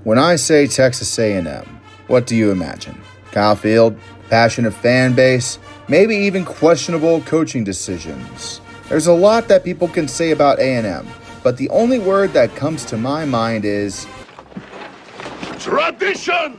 When I say Texas A&M, what do you imagine? Kyle Field, passionate fan base, maybe even questionable coaching decisions. There's a lot that people can say about A&M, but the only word that comes to my mind is tradition!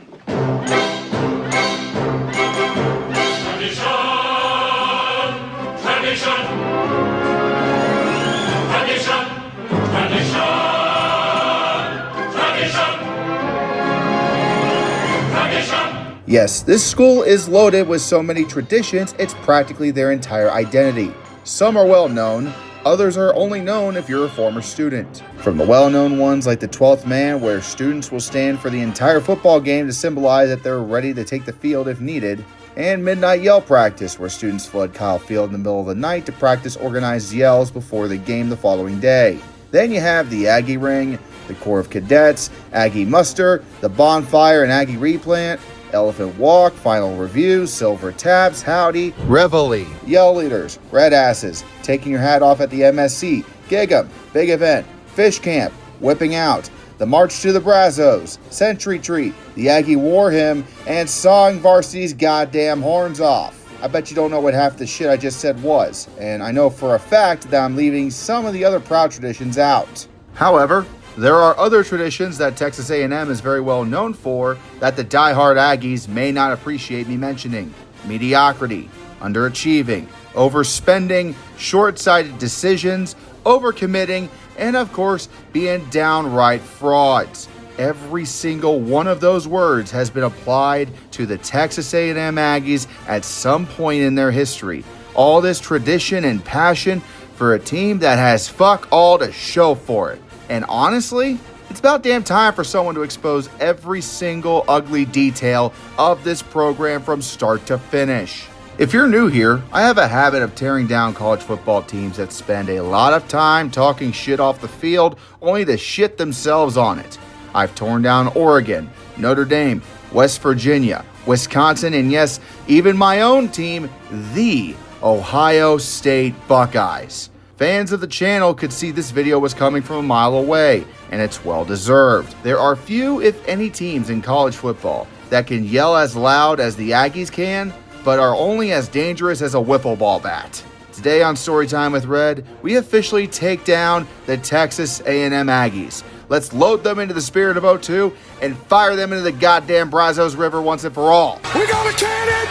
Yes, this school is loaded with so many traditions, it's practically their entire identity. Some are well known, others are only known if you're a former student. From the well-known ones like the 12th man, where students will stand for the entire football game to symbolize that they're ready to take the field if needed, and midnight yell practice, where students flood Kyle Field in the middle of the night to practice organized yells before the game the following day. Then you have the Aggie Ring, the Corps of Cadets, Aggie Muster, the Bonfire and Aggie Replant, Elephant Walk, Final Review, Silver Taps, Howdy, Reveille, Yell Leaders, Red Asses, Taking Your Hat Off at the MSC, Gig 'em, Big Event, Fish Camp, Whipping Out, the March to the Brazos, Century Treat, the Aggie War Hymn, and Sawing Varsity's goddamn horns off. I bet you don't know what half the shit I just said was, and I know for a fact that I'm leaving some of the other proud traditions out. However, there are other traditions that Texas A&M is very well known for that the diehard Aggies may not appreciate me mentioning. Mediocrity, underachieving, overspending, short-sighted decisions, overcommitting, and of course, being downright frauds. Every single one of those words has been applied to the Texas A&M Aggies at some point in their history. All this tradition and passion for a team that has fuck all to show for it. And honestly, it's about damn time for someone to expose every single ugly detail of this program from start to finish. If you're new here, I have a habit of tearing down college football teams that spend a lot of time talking shit off the field only to shit themselves on it. I've torn down Oregon, Notre Dame, West Virginia, Wisconsin, and yes, even my own team, the Ohio State Buckeyes. Fans of the channel could see this video was coming from a mile away, and it's well deserved. There are few, if any, teams in college football that can yell as loud as the Aggies can, but are only as dangerous as a wiffle ball bat. Today on Storytime with Red, we officially take down the Texas A&M Aggies. Let's load them into the Spirit of 02 and fire them into the goddamn Brazos River once and for all. We got a cannon!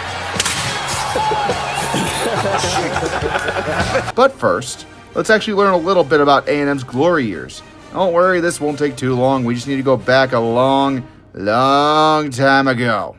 But first, let's actually learn a little bit about A&M's glory years. Don't worry, this won't take too long. We just need to go back a long time ago.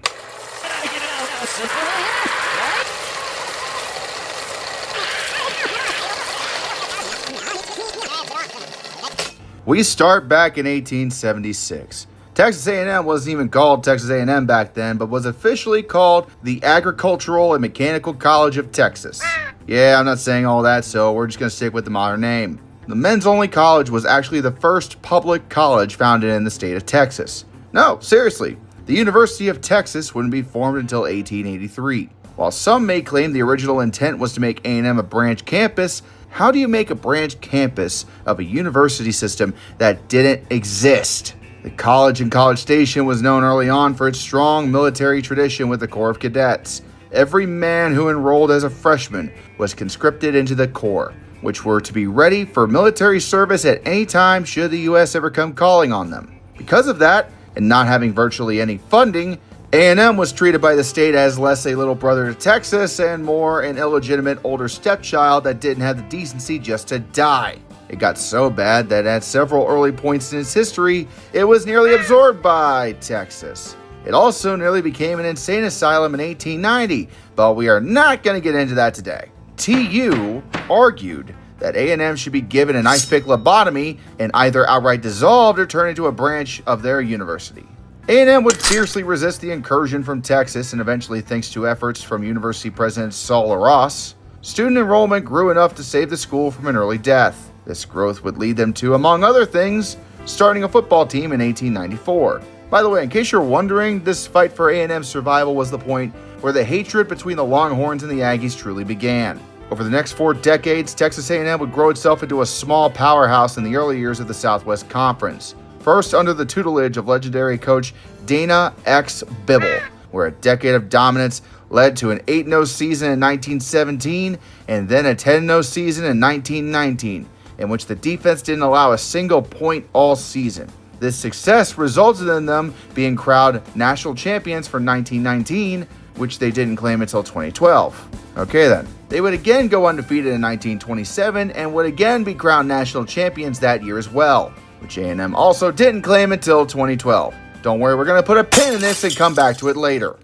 We start back in 1876. Texas A&M wasn't even called Texas A&M back then, but was officially called the Agricultural and Mechanical College of Texas. Yeah, I'm not saying all that, so we're just going to stick with the modern name. The men's-only college was actually the first public college founded in the state of Texas. No, seriously, the University of Texas wouldn't be formed until 1883. While some may claim the original intent was to make A&M a branch campus, how do you make a branch campus of a university system that didn't exist? The college in College Station was known early on for its strong military tradition with the Corps of Cadets. Every man who enrolled as a freshman was conscripted into the Corps, which were to be ready for military service at any time should the U.S. ever come calling on them. Because of that, and not having virtually any funding, A&M was treated by the state as less a little brother to Texas and more an illegitimate older stepchild that didn't have the decency just to die. It got so bad that at several early points in its history, it was nearly absorbed by Texas. It also nearly became an insane asylum in 1890, but we are not going to get into that today. TU argued that A&M should be given an ice pick lobotomy and either outright dissolved or turned into a branch of their university. A&M would fiercely resist the incursion from Texas, and eventually, thanks to efforts from University President Saul Ross, student enrollment grew enough to save the school from an early death. This growth would lead them to, among other things, starting a football team in 1894. By the way, in case you're wondering, this fight for A&M's survival was the point where the hatred between the Longhorns and the Aggies truly began. Over the next 4 decades, Texas A&M would grow itself into a small powerhouse in the early years of the Southwest Conference. first under the tutelage of legendary coach Dana X. Bibble, where a decade of dominance led to an 8-0 season in 1917 and then a 10-0 season in 1919, in which the defense didn't allow a single point all season. This success resulted in them being crowned national champions for 1919, which they didn't claim until 2012. Okay then. They would again go undefeated in 1927 and would again be crowned national champions that year as well, which A&M also didn't claim until 2012. Don't worry, we're going to put a pin in this and come back to it later.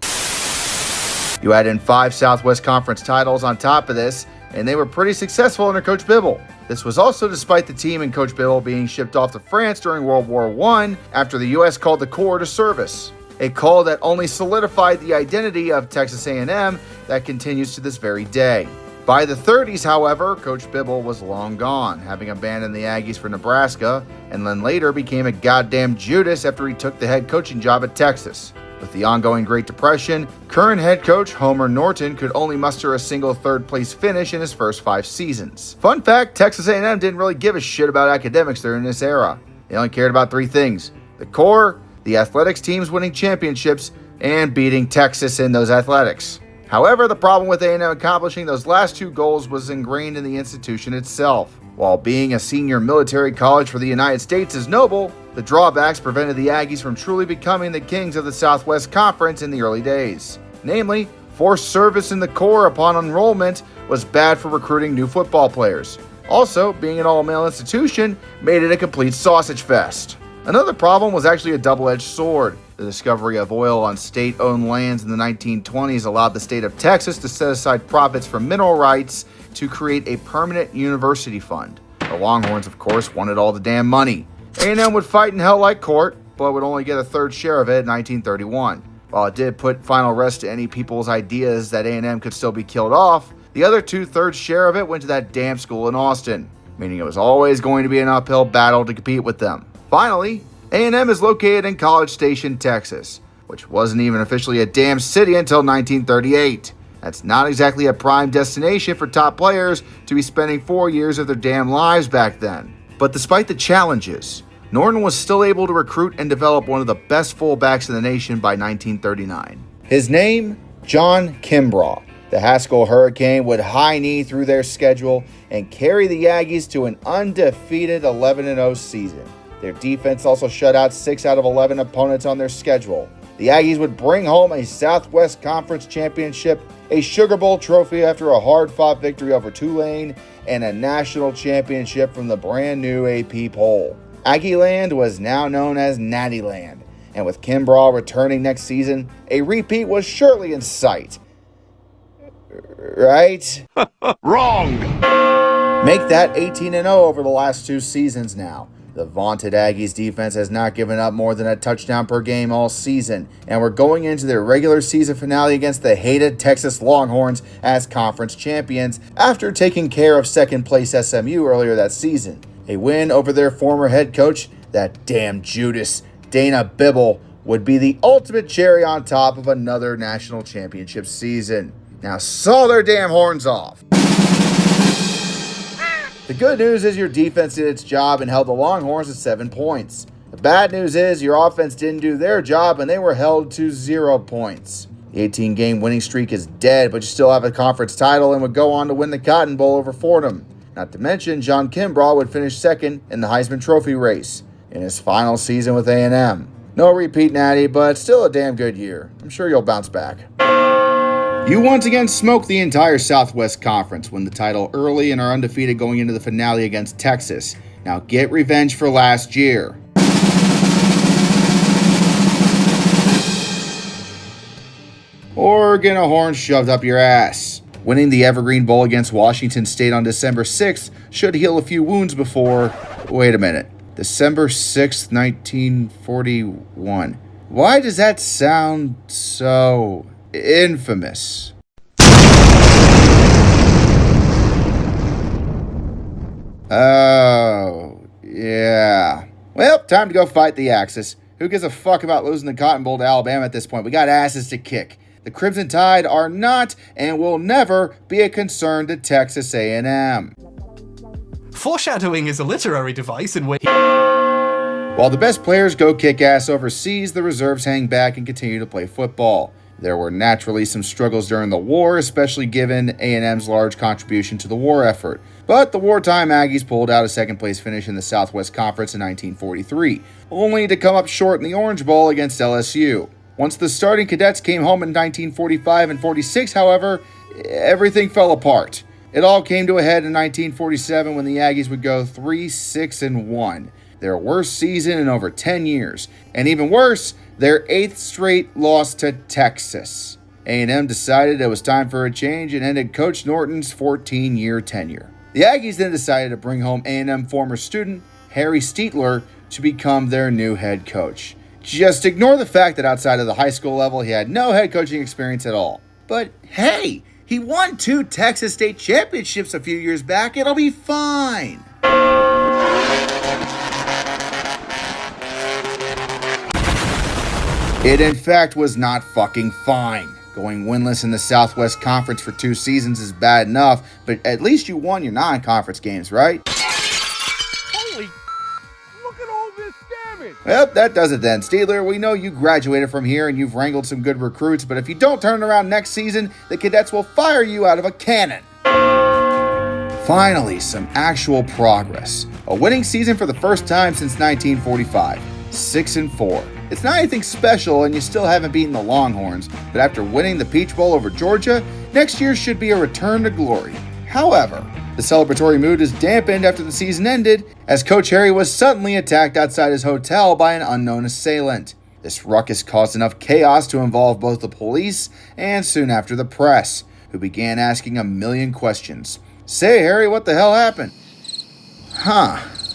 You add in 5 Southwest Conference titles on top of this, and they were pretty successful under Coach Bibble. This was also despite the team and Coach Bibble being shipped off to France during World War I after the U.S. called the Corps to service. A call that only solidified the identity of Texas A&M that continues to this very day. By the 30s, however, Coach Bibble was long gone, having abandoned the Aggies for Nebraska, and then later became a goddamn Judas after he took the head coaching job at Texas. With the ongoing Great Depression, current head coach Homer Norton could only muster a single third-place finish in his first 5 seasons. Fun fact, Texas A&M didn't really give a shit about academics during this era. They only cared about 3 things: the core, the athletics teams winning championships, and beating Texas in those athletics. However, the problem with A&M accomplishing those last 2 goals was ingrained in the institution itself. While being a senior military college for the United States is noble, the drawbacks prevented the Aggies from truly becoming the kings of the Southwest Conference in the early days. Namely, forced service in the Corps upon enrollment was bad for recruiting new football players. Also, being an all-male institution made it a complete sausage fest. Another problem was actually a double-edged sword. The discovery of oil on state-owned lands in the 1920s allowed the state of Texas to set aside profits from mineral rights to create a permanent university fund. The Longhorns, of course, wanted all the damn money. A&M would fight in hell like court, but would only get a third share of it in 1931. While it did put final rest to any people's ideas that A&M could still be killed off, the other 2/3 share of it went to that damn school in Austin, meaning it was always going to be an uphill battle to compete with them. Finally, A&M is located in College Station, Texas, which wasn't even officially a damn city until 1938. That's not exactly a prime destination for top players to be spending 4 years of their damn lives back then. But despite the challenges, Norton was still able to recruit and develop one of the best fullbacks in the nation by 1939. His name, John Kimbrough. The Haskell Hurricane would high knee through their schedule and carry the Aggies to an undefeated 11-0 season. Their defense also shut out 6 out of 11 opponents on their schedule. The Aggies would bring home a Southwest Conference championship, a Sugar Bowl trophy after a hard-fought victory over Tulane, and a national championship from the brand new AP poll. Aggie Land was now known as Natty Land, and with Kimbrough returning next season, a repeat was surely in sight. Right? Wrong! Make that 18-0 over the last 2 seasons now. The vaunted Aggies defense has not given up more than a touchdown per game all season, and we're going into their regular season finale against the hated Texas Longhorns as conference champions after taking care of second-place SMU earlier that season. A win over their former head coach, that damn Judas, Dana Bibble, would be the ultimate cherry on top of another national championship season. Now saw their damn horns off. The good news is your defense did its job and held the Longhorns to 7 points. The bad news is your offense didn't do their job and they were held to 0 points. The 18-game winning streak is dead, but you still have a conference title and would go on to win the Cotton Bowl over Fordham. Not to mention, John Kimbrough would finish second in the Heisman Trophy race in his final season with A&M. No repeat natty, but still a damn good year. I'm sure you'll bounce back. You once again smoked the entire Southwest Conference, win the title early, and are undefeated going into the finale against Texas. Now get revenge for last year. Or get a horn shoved up your ass. Winning the Evergreen Bowl against Washington State on December 6th should heal a few wounds before... Wait a minute. December 6th, 1941. Why does that sound so... infamous? Oh, yeah. Well, time to go fight the Axis. Who gives a fuck about losing the Cotton Bowl to Alabama at this point? We got asses to kick. The Crimson Tide are not and will never be a concern to Texas A&M. Foreshadowing is a literary device in which... While the best players go kick ass overseas, the reserves hang back and continue to play football. There were naturally some struggles during the war, especially given A&M's large contribution to the war effort. But the wartime Aggies pulled out a second-place finish in the Southwest Conference in 1943, only to come up short in the Orange Bowl against LSU. Once the starting cadets came home in 1945 and 46, however, everything fell apart. It all came to a head in 1947 when the Aggies would go 3-6-1, their worst season in over 10 years, and even worse, their 8th straight loss to Texas. A&M decided it was time for a change and ended Coach Norton's 14-year tenure. The Aggies then decided to bring home A&M former student Harry Steitler to become their new head coach. Just ignore the fact that outside of the high school level, he had no head coaching experience at all. But hey, he won 2 Texas state championships a few years back. It'll be fine. It in fact was not fucking fine. Going winless in the Southwest Conference for 2 seasons is bad enough, but at least you won your non-conference games, right? Holy, look at all this damage! Well, that does it then. Steitler, we know you graduated from here and you've wrangled some good recruits, but if you don't turn around next season, the cadets will fire you out of a cannon. Finally, some actual progress. A winning season for the first time since 1945. 6-4. It's not anything special and you still haven't beaten the Longhorns, but after winning the Peach Bowl over Georgia, next year should be a return to glory. However, the celebratory mood is dampened after the season ended, as Coach Harry was suddenly attacked outside his hotel by an unknown assailant. This ruckus caused enough chaos to involve both the police and soon after the press, who began asking a million questions. Say, Harry, what the hell happened?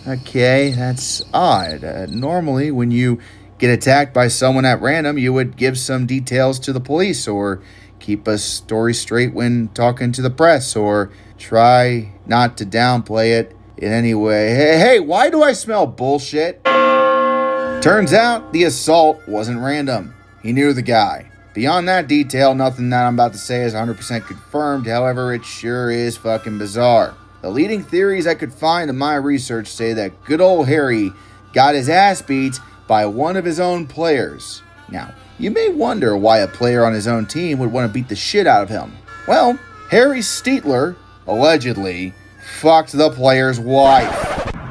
Okay, that's odd. Normally, when you get attacked by someone at random, you would give some details to the police or keep a story straight when talking to the press or try not to downplay it in any way. Hey, why do I smell bullshit? Turns out the assault wasn't random. He knew the guy. Beyond that detail, nothing that I'm about to say is 100% confirmed. However, it sure is fucking bizarre. The leading theories I could find in my research say that good old Harry got his ass beat by one of his own players. Now, you may wonder why a player on his own team would want to beat the shit out of him. Well, Harry Steitler, allegedly, fucked the player's wife.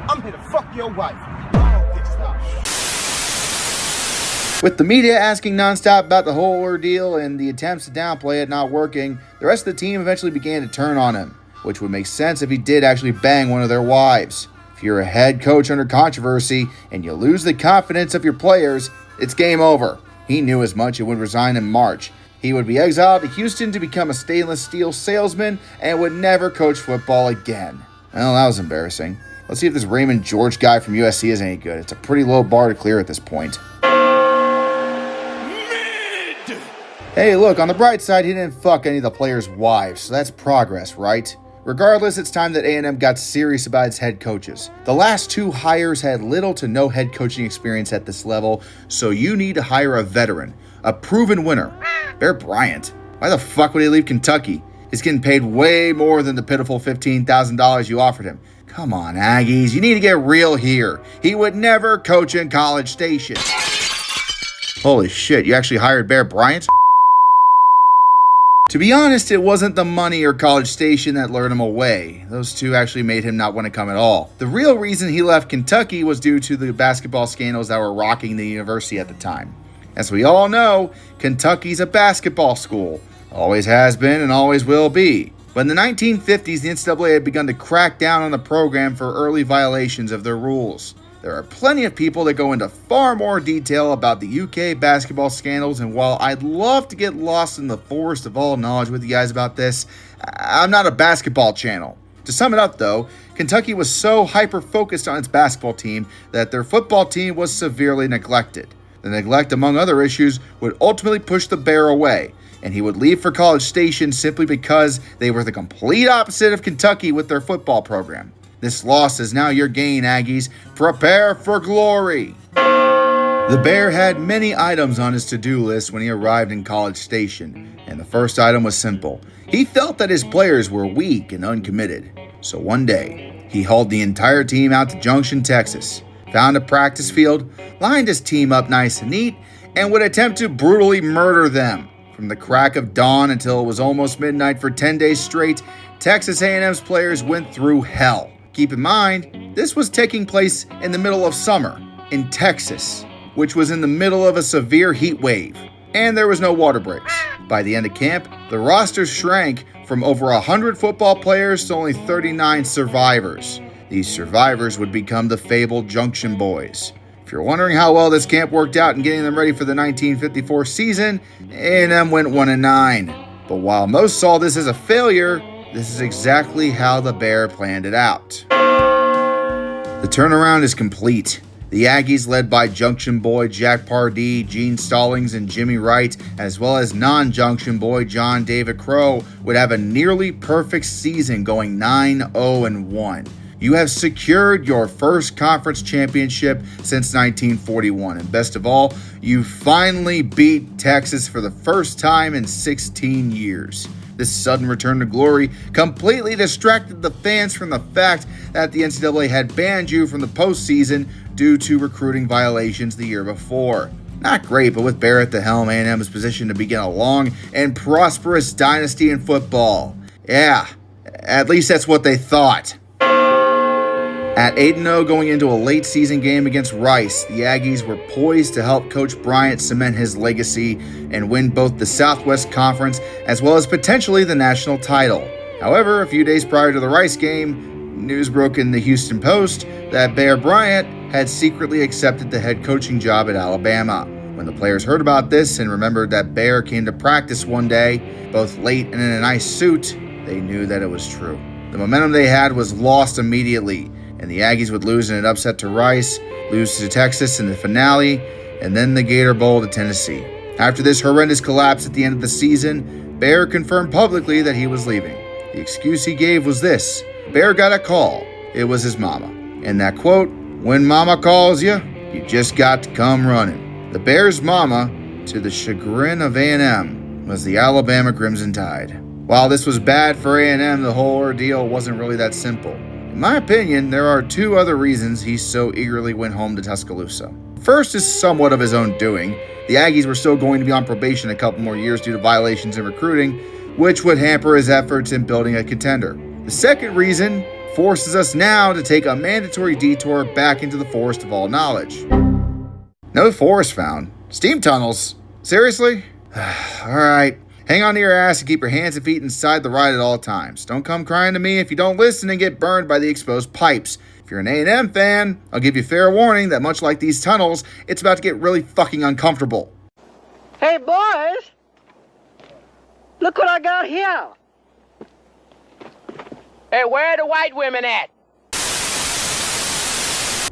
I'm here to fuck your wife. With the media asking nonstop about the whole ordeal and the attempts to downplay it not working, the rest of the team eventually began to turn on him, which would make sense if he did actually bang one of their wives. If you're a head coach under controversy and you lose the confidence of your players, it's game over. He knew as much and would resign in March. He would be exiled to Houston to become a stainless steel salesman and would never coach football again. Well, that was embarrassing. Let's see if this Raymond George guy from USC is any good. It's a pretty low bar to clear at this point. Hey, look, on the bright side, he didn't fuck any of the players' wives, so that's progress, right? Regardless, it's time that A&M got serious about its head coaches. The last 2 hires had little to no head coaching experience at this level, so you need to hire a veteran, a proven winner. Bear Bryant. Why the fuck would he leave Kentucky? He's getting paid way more than the pitiful $15,000 you offered him. Come on, Aggies, you need to get real here. He would never coach in College Station. Holy shit, you actually hired Bear Bryant? To be honest, it wasn't the money or College Station that lured him away. Those two actually made him not want to come at all. The real reason he left Kentucky was due to the basketball scandals that were rocking the university at the time. As we all know, Kentucky's a basketball school. Always has been and always will be. But in the 1950s, the NCAA had begun to crack down on the program for early violations of their rules. There are plenty of people that go into far more detail about the UK basketball scandals, and while I'd love to get lost in the forest of all knowledge with you guys about this, I'm not a basketball channel. To sum it up though, Kentucky was so hyper-focused on its basketball team that their football team was severely neglected. The neglect, among other issues, would ultimately push the Bear away, and he would leave for College Station simply because they were the complete opposite of Kentucky with their football program. This loss is now your gain, Aggies. Prepare for glory. The Bear had many items on his to-do list when he arrived in College Station, and the first item was simple. He felt that his players were weak and uncommitted. So one day, he hauled the entire team out to Junction, Texas. found a practice field, lined his team up nice and neat, and would attempt to brutally murder them. From the crack of dawn until it was almost midnight for 10 days straight, Texas A&M's players went through hell. Keep in mind, this was taking place in the middle of summer in Texas, which was in the middle of a severe heat wave, and there was no water breaks. By the end of camp, the roster shrank from over 100 football players to only 39 survivors. These survivors would become the fabled Junction Boys. If you're wondering how well this camp worked out in getting them ready for the 1954 season, A&M went 1-9. But while most saw this as a failure, this is exactly how the Bear planned it out. The turnaround is complete. The Aggies, led by Junction Boy Jack Pardee, Gene Stallings, and Jimmy Wright, as well as non-Junction Boy John David Crow, would have a nearly perfect season going 9-0-1. You have secured your first conference championship since 1941, and best of all, you finally beat Texas for the first time in 16 years. This sudden return to glory completely distracted the fans from the fact that the NCAA had banned you from the postseason due to recruiting violations the year before. Not great, but with Bear at the helm, A&M is positioned to begin a long and prosperous dynasty in football. Yeah, at least that's what they thought. At 8-0 going into a late season game against Rice, the Aggies were poised to help Coach Bryant cement his legacy and win both the Southwest Conference as well as potentially the national title. However, a few days prior to the Rice game, news broke in the Houston Post that Bear Bryant had secretly accepted the head coaching job at Alabama. When the players heard about this and remembered that Bear came to practice one day, both late and in a nice suit, they knew that it was true. The momentum they had was lost immediately, and the Aggies would lose in an upset to Rice, lose to Texas in the finale, and then the Gator Bowl to Tennessee. After this horrendous collapse at the end of the season, Bear confirmed publicly that he was leaving. The excuse he gave was this: Bear got a call. It was his mama. And that quote, "When mama calls you, you just got to come running." The Bears' mama, to the chagrin of A&M, was the Alabama Crimson Tide. While this was bad for A&M, the whole ordeal wasn't really that simple. In my opinion, there are two other reasons he so eagerly went home to Tuscaloosa. First is somewhat of his own doing. The Aggies were still going to be on probation a couple more years due to violations in recruiting, which would hamper his efforts in building a contender. The second reason forces us now to take a mandatory detour back into the forest of all knowledge. No forest found. Steam tunnels? Seriously? Alright. Hang on to your ass and keep your hands and feet inside the ride at all times. Don't come crying to me if you don't listen and get burned by the exposed pipes. If you're an A&M fan, I'll give you fair warning that much like these tunnels, it's about to get really fucking uncomfortable. Hey boys, look what I got here. Hey, where are the white women at?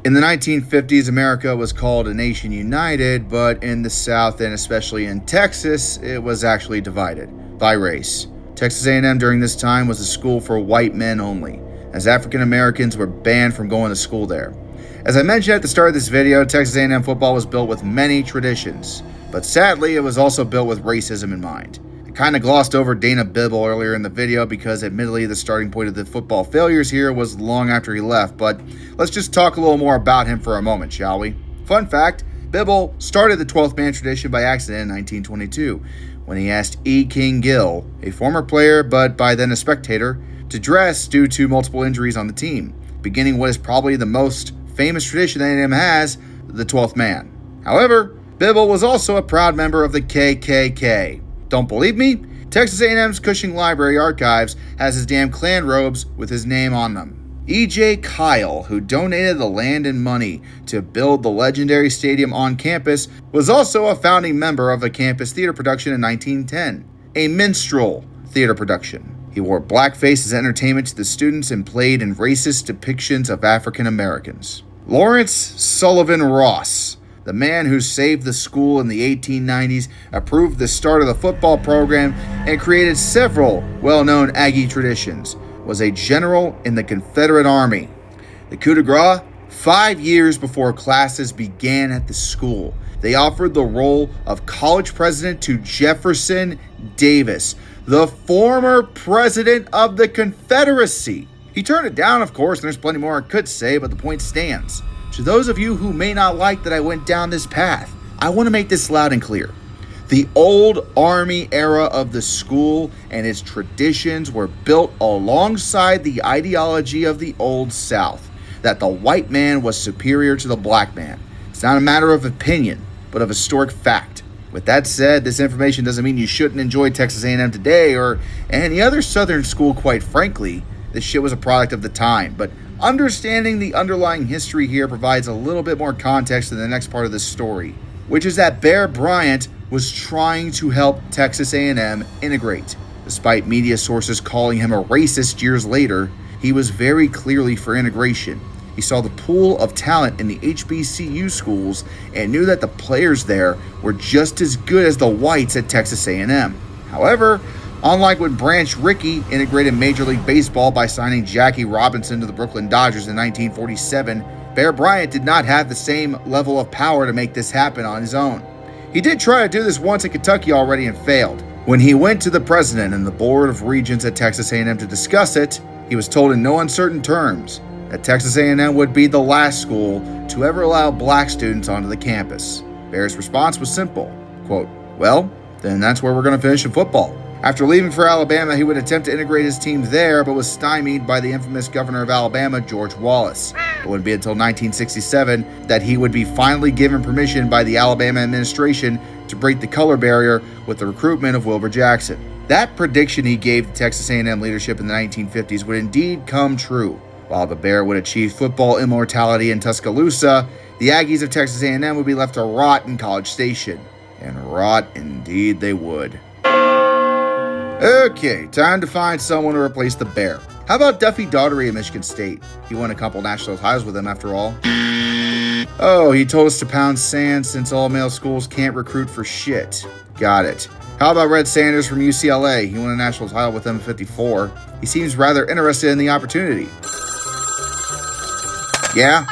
In the 1950s, America was called a nation united, but in the South and especially in Texas, it was actually divided by race. Texas A&M during this time was a school for white men only, as African Americans were banned from going to school there. As I mentioned at the start of this video, Texas A&M football was built with many traditions, but sadly, it was also built with racism in mind. I kind of glossed over Dana Bibble earlier in the video because admittedly the starting point of the football failures here was long after he left, but let's just talk a little more about him for a moment, shall we? Fun fact, Bibble started the 12th man tradition by accident in 1922 when he asked E. King Gill, a former player but by then a spectator, to dress due to multiple injuries on the team, beginning what is probably the most famous tradition A&M has, the 12th man. However, Bibble was also a proud member of the KKK. Don't believe me? Texas A&M's Cushing Library Archives has his damn Klan robes with his name on them. E.J. Kyle, who donated the land and money to build the legendary stadium on campus, was also a founding member of a campus theater production in 1910, a minstrel theater production. He wore blackface as entertainment to the students and played in racist depictions of African Americans. Lawrence Sullivan Ross, the man who saved the school in the 1890s, approved the start of the football program, and created several well-known Aggie traditions, was a general in the Confederate Army. The coup de grace, 5 years before classes began at the school, they offered the role of college president to Jefferson Davis, the former president of the Confederacy. He turned it down, of course, and there's plenty more I could say, but the point stands. To those of you who may not like that I went down this path, I want to make this loud and clear. The old Army era of the school and its traditions were built alongside the ideology of the Old South, that the white man was superior to the black man. It's not a matter of opinion, but of historic fact. With that said, this information doesn't mean you shouldn't enjoy Texas A&M today or any other Southern school, quite frankly. This shit was a product of the time, but understanding the underlying history here provides a little bit more context in the next part of this story, which is that Bear Bryant was trying to help Texas A&M integrate. Despite media sources calling him a racist years later, he was very clearly for integration. He saw the pool of talent in the HBCU schools and knew that the players there were just as good as the whites at Texas A&M. However, unlike when Branch Rickey integrated Major League Baseball by signing Jackie Robinson to the Brooklyn Dodgers in 1947, Bear Bryant did not have the same level of power to make this happen on his own. He did try to do this once in Kentucky already and failed. When he went to the president and the Board of Regents at Texas A&M to discuss it, he was told in no uncertain terms that Texas A&M would be the last school to ever allow black students onto the campus. Bear's response was simple, quote, "Well, then that's where we're going to finish in football." After leaving for Alabama, he would attempt to integrate his team there, but was stymied by the infamous governor of Alabama, George Wallace. It wouldn't be until 1967 that he would be finally given permission by the Alabama administration to break the color barrier with the recruitment of Wilbur Jackson. That prediction he gave to Texas A&M leadership in the 1950s would indeed come true. While the Bear would achieve football immortality in Tuscaloosa, the Aggies of Texas A&M would be left to rot in College Station. And rot indeed they would. Okay, time to find someone to replace the Bear. How about Duffy Daugherty at Michigan State? He won a couple national titles with them after all. Oh, he told us to pound sand since all-male schools can't recruit for shit. Got it. How about Red Sanders from UCLA? He won a national title with them in '54. He seems rather interested in the opportunity. Yeah?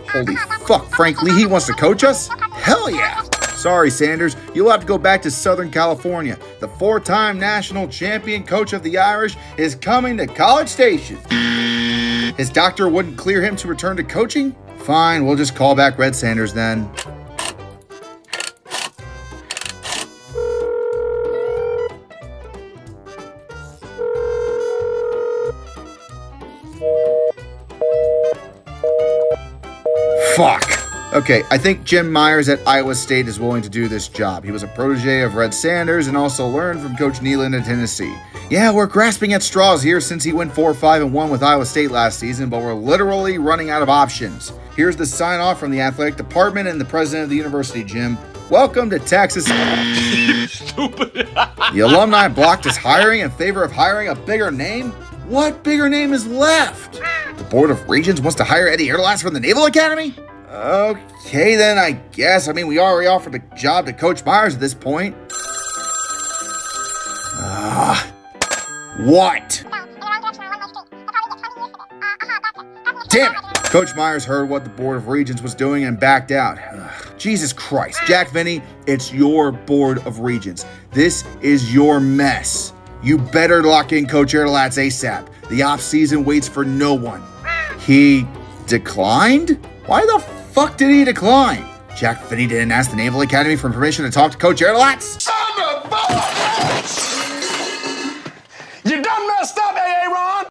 Holy fuck, Frank Lee wants to coach us? Hell yeah! Sorry, Sanders, you'll have to go back to Southern California. The 4-time national champion coach of the Irish is coming to College Station. His doctor wouldn't clear him to return to coaching? Fine, we'll just call back Red Sanders then. Fuck. Okay, I think Jim Myers at Iowa State is willing to do this job. He was a protege of Red Sanders and also learned from Coach Neyland at Tennessee. Yeah, we're grasping at straws here since he went 4-5-1 with Iowa State last season, but we're literally running out of options. Here's the sign-off from the athletic department and the president of the university, Jim. Welcome to Texas. Stupid. The alumni blocked his hiring in favor of hiring a bigger name? What bigger name is left? The Board of Regents wants to hire Eddie Erlass from the Naval Academy? Okay, then I guess. I mean, we already offered a job to Coach Myers at this point. What? Damn it! Coach Myers heard what the Board of Regents was doing and backed out. Jesus Christ. Jack Vinny, it's your Board of Regents. This is your mess. You better lock in Coach Erlass ASAP. The off-season waits for no one. He declined? Why the fuck did he decline? Jack Finney didn't ask the Naval Academy for permission to talk to Coach Erlass? Son of a bitch! You done messed up, Aaron!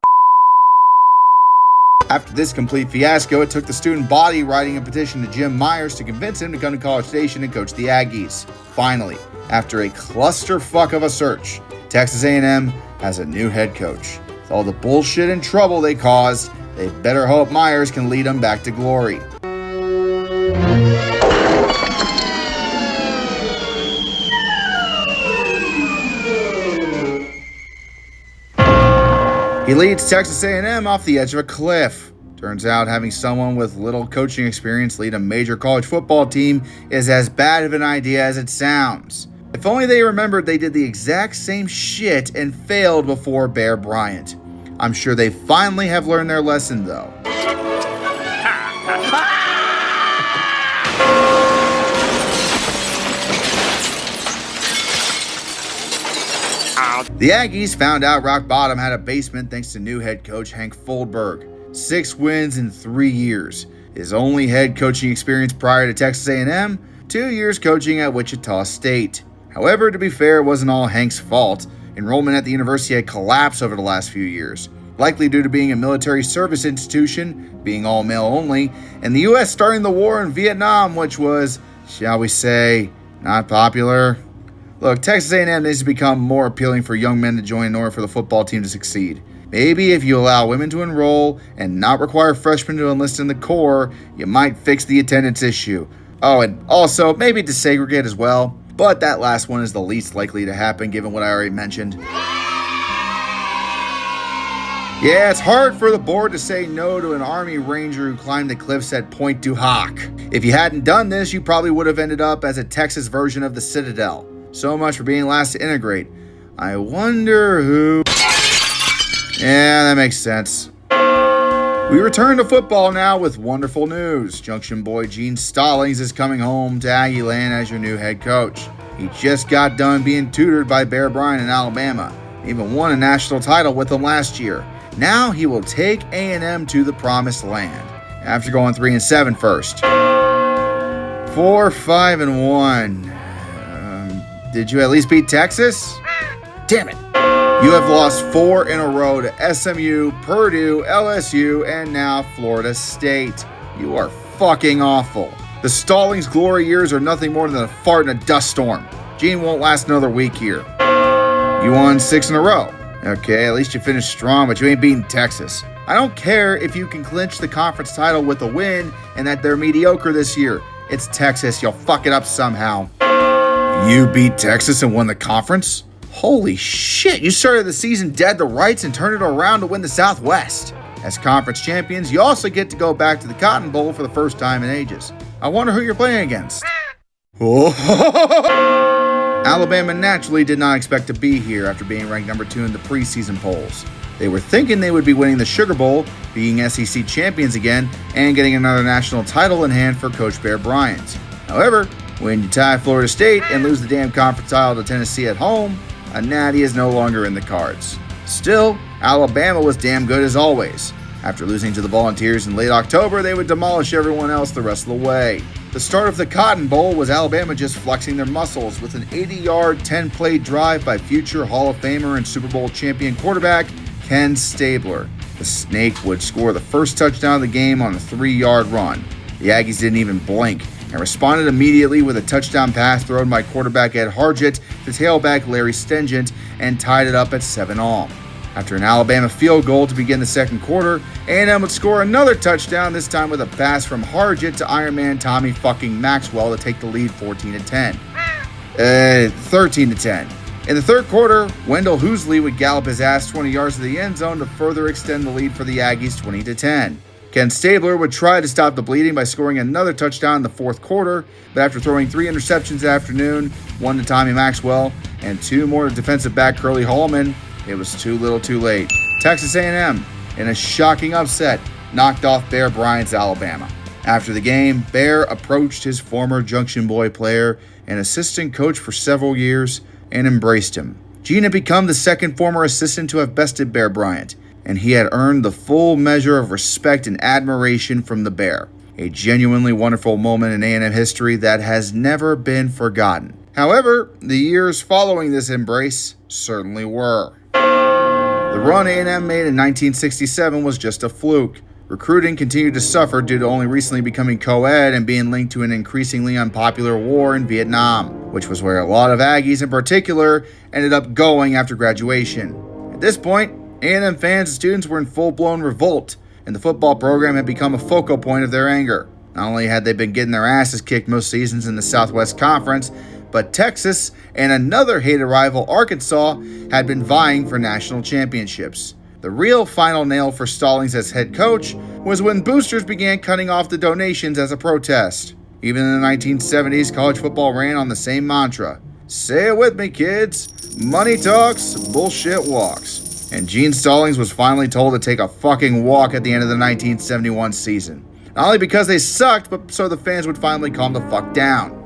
After this complete fiasco, it took the student body writing a petition to Jim Myers to convince him to come to College Station and coach the Aggies. Finally, after a clusterfuck of a search, Texas A&M has a new head coach. With all the bullshit and trouble they caused, they better hope Myers can lead them back to glory. He leads Texas A&M off the edge of a cliff. Turns out having someone with little coaching experience lead a major college football team is as bad of an idea as it sounds. If only they remembered they did the exact same shit and failed before Bear Bryant. I'm sure they finally have learned their lesson though. The Aggies found out rock bottom had a basement thanks to new head coach Hank Foldberg. 6 wins in 3 years. His only head coaching experience prior to Texas A&M, 2 years coaching at Wichita State. However, to be fair, it wasn't all Hank's fault. Enrollment at the university had collapsed over the last few years, likely due to being a military service institution, being all male only, and the U.S. starting the war in Vietnam, which was, shall we say, not popular. Look, Texas A&M needs to become more appealing for young men to join in order for the football team to succeed. Maybe if you allow women to enroll and not require freshmen to enlist in the Corps, you might fix the attendance issue. Oh, and also maybe desegregate as well. But that last one is the least likely to happen given what I already mentioned. Yeah, it's hard for the board to say no to an Army Ranger who climbed the cliffs at Pointe du Hoc. If you hadn't done this, you probably would have ended up as a Texas version of the Citadel. So much for being last to integrate. I wonder who... Yeah, that makes sense. We return to football now with wonderful news. Junction boy Gene Stallings is coming home to Aggie land as your new head coach. He just got done being tutored by Bear Bryant in Alabama. He even won a national title with them last year. Now he will take A&M to the promised land after going 3-7 first. 4-5-1. Did you at least beat Texas? Damn it. You have lost 4 in a row to SMU, Purdue, LSU, and now Florida State. You are fucking awful. The Stallings glory years are nothing more than a fart in a dust storm. Gene won't last another week here. You won 6 in a row. Okay, at least you finished strong, but you ain't beating Texas. I don't care if you can clinch the conference title with a win and that they're mediocre this year. It's Texas. You'll fuck it up somehow. You beat Texas and won the conference? Holy shit, you started the season dead to rights and turned it around to win the Southwest. As conference champions, you also get to go back to the Cotton Bowl for the first time in ages. I wonder who you're playing against. Alabama naturally did not expect to be here after being ranked number 2 in the preseason polls. They were thinking they would be winning the Sugar Bowl, being SEC champions again, and getting another national title in hand for Coach Bear Bryant. However, when you tie Florida State and lose the damn conference title to Tennessee at home, a natty is no longer in the cards. Still, Alabama was damn good as always. After losing to the Volunteers in late October, they would demolish everyone else the rest of the way. The start of the Cotton Bowl was Alabama just flexing their muscles with an 80-yard, 10-play drive by future Hall of Famer and Super Bowl champion quarterback Ken Stabler. The Snake would score the first touchdown of the game on a 3-yard run. The Aggies didn't even blink and responded immediately with a touchdown pass thrown by quarterback Ed Hargett to tailback Larry Stengent and tied it up at 7-all. After an Alabama field goal to begin the second quarter, A&M would score another touchdown, this time with a pass from Hargett to Ironman Tommy fucking Maxwell to take the lead 13-10. In the third quarter, Wendell Housley would gallop his ass 20 yards to the end zone to further extend the lead for the Aggies 20-10. Ken Stabler would try to stop the bleeding by scoring another touchdown in the fourth quarter, but after throwing 3 interceptions that afternoon, 1 to Tommy Maxwell and 2 more to defensive back Curly Hallman, it was too little too late. Texas A&M, in a shocking upset, knocked off Bear Bryant's Alabama. After the game, Bear approached his former Junction Boy player and assistant coach for several years and embraced him. Gene had become the second former assistant to have bested Bear Bryant, and he had earned the full measure of respect and admiration from the Bear. A genuinely wonderful moment in A&M history that has never been forgotten. However, the years following this embrace certainly were. The run A&M made in 1967 was just a fluke. Recruiting continued to suffer due to only recently becoming co-ed and being linked to an increasingly unpopular war in Vietnam, which was where a lot of Aggies in particular ended up going after graduation. At this point, A&M fans and students were in full-blown revolt, and the football program had become a focal point of their anger. Not only had they been getting their asses kicked most seasons in the Southwest Conference, but Texas and another hated rival, Arkansas, had been vying for national championships. The real final nail for Stallings as head coach was when boosters began cutting off the donations as a protest. Even in the 1970s, college football ran on the same mantra. Say it with me, kids. Money talks, bullshit walks. And Gene Stallings was finally told to take a fucking walk at the end of the 1971 season. Not only because they sucked, but so the fans would finally calm the fuck down.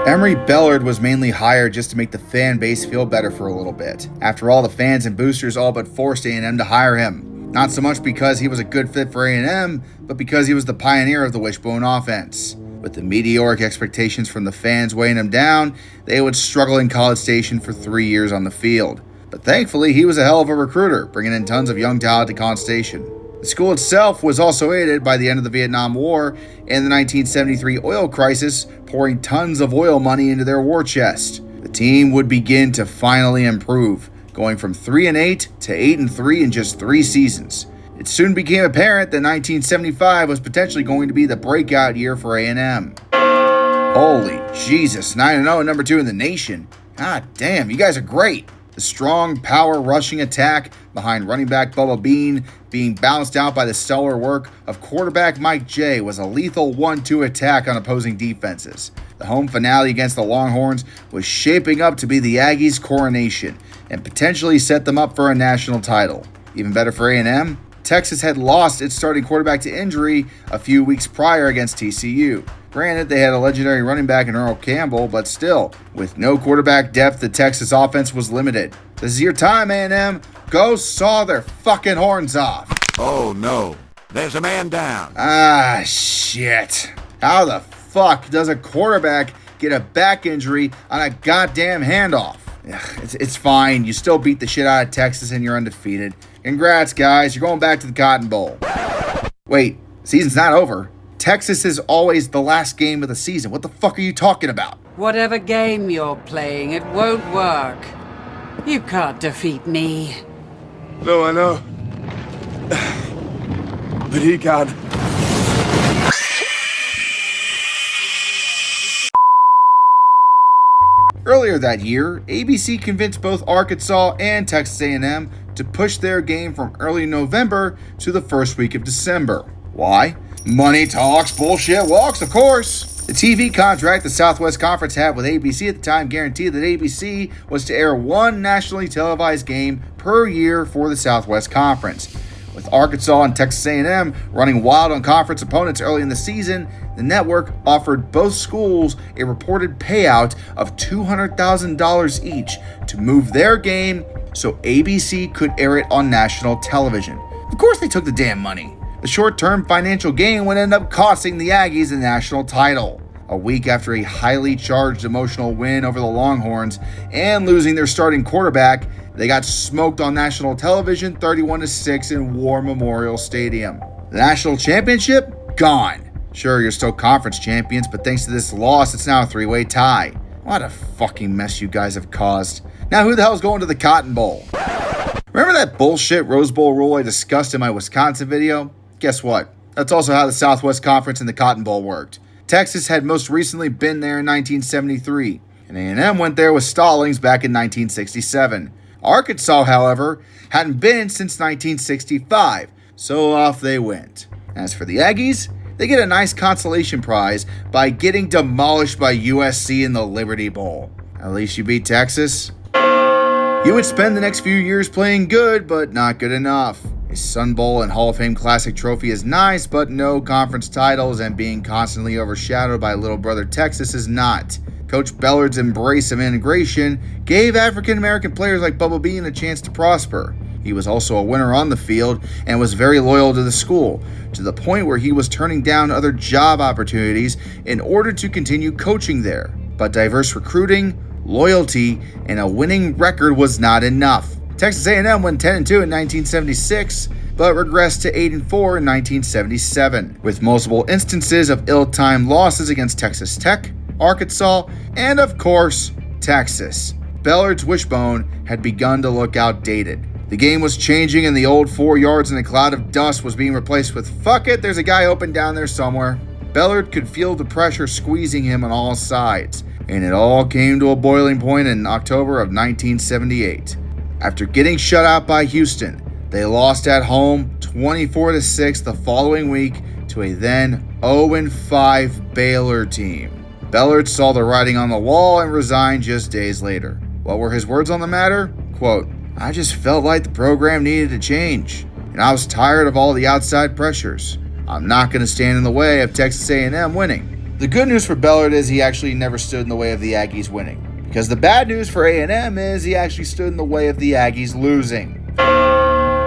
Emory Bellard was mainly hired just to make the fan base feel better for a little bit. After all, the fans and boosters all but forced A&M to hire him. Not so much because he was a good fit for A&M, but because he was the pioneer of the wishbone offense. With the meteoric expectations from the fans weighing him down, they would struggle in College Station for 3 years on the field. But thankfully, he was a hell of a recruiter, bringing in tons of young talent to College Station. The school itself was also aided by the end of the Vietnam War and the 1973 oil crisis, pouring tons of oil money into their war chest. The team would begin to finally improve, going from 3-8 to 8-3 in just 3 seasons. It soon became apparent that 1975 was potentially going to be the breakout year for A&M. Holy Jesus, 9-0 and number 2 in the nation. God damn, you guys are great. The strong power rushing attack behind running back Bubba Bean being balanced out by the stellar work of quarterback Mike J was a lethal 1-2 attack on opposing defenses. The home finale against the Longhorns was shaping up to be the Aggies' coronation and potentially set them up for a national title. Even better for A&M, Texas had lost its starting quarterback to injury a few weeks prior against TCU. Granted, they had a legendary running back in Earl Campbell, but still, with no quarterback depth, the Texas offense was limited. This is your time, A&M. Go saw their fucking horns off. Oh no, there's a man down. Ah, shit. How the fuck does a quarterback get a back injury on a goddamn handoff? It's fine. You still beat the shit out of Texas and you're undefeated. Congrats, guys. You're going back to the Cotton Bowl. Wait, season's not over. Texas is always the last game of the season. What the fuck are you talking about? Whatever game you're playing, it won't work. You can't defeat me. No, I know. But he can. Earlier that year, ABC convinced both Arkansas and Texas A&M to push their game from early November to the first week of December. Why? Money talks, bullshit walks, of course. The TV contract the Southwest Conference had with ABC at the time guaranteed that ABC was to air one nationally televised game per year for the Southwest Conference. With Arkansas and Texas A&M running wild on conference opponents early in the season, the network offered both schools a reported payout of $200,000 each to move their game so ABC could air it on national television. Of course they took the damn money. The short-term financial gain would end up costing the Aggies the national title. A week after a highly charged emotional win over the Longhorns and losing their starting quarterback, they got smoked on national television 31-6 in War Memorial Stadium. The national championship? Gone. Sure, you're still conference champions, but thanks to this loss, it's now a 3-way tie. What a fucking mess you guys have caused. Now who the hell's going to the Cotton Bowl? Remember that bullshit Rose Bowl rule I discussed in my Wisconsin video? Guess what? That's also how the Southwest Conference and the Cotton Bowl worked. Texas had most recently been there in 1973, and A&M went there with Stallings back in 1967. Arkansas, however, hadn't been since 1965, so off they went. As for the Aggies, they get a nice consolation prize by getting demolished by USC in the Liberty Bowl. At least you beat Texas. You would spend the next few years playing good, but not good enough. A Sun Bowl and Hall of Fame Classic trophy is nice, but no conference titles, and being constantly overshadowed by little brother Texas is not. Coach Bellard's embrace of integration gave African-American players like Bubba Bean a chance to prosper. He was also a winner on the field and was very loyal to the school, to the point where he was turning down other job opportunities in order to continue coaching there. But diverse recruiting, loyalty, and a winning record was not enough. Texas A&M went 10-2 in 1976, but regressed to 8-4 in 1977, with multiple instances of ill-timed losses against Texas Tech, Arkansas, and of course, Texas. Bellard's wishbone had begun to look outdated. The game was changing and the old 4 yards in a cloud of dust was being replaced with "fuck it, there's a guy open down there somewhere." Bellard could feel the pressure squeezing him on all sides, and it all came to a boiling point in October of 1978. After getting shut out by Houston, they lost at home 24-6 the following week to a then 0-5 Baylor team. Bellard saw the writing on the wall and resigned just days later. What were his words on the matter? Quote, "I just felt like the program needed to change, and I was tired of all the outside pressures. I'm not going to stand in the way of Texas A&M winning." The good news for Bellard is he actually never stood in the way of the Aggies winning. Because the bad news for A&M is he actually stood in the way of the Aggies losing.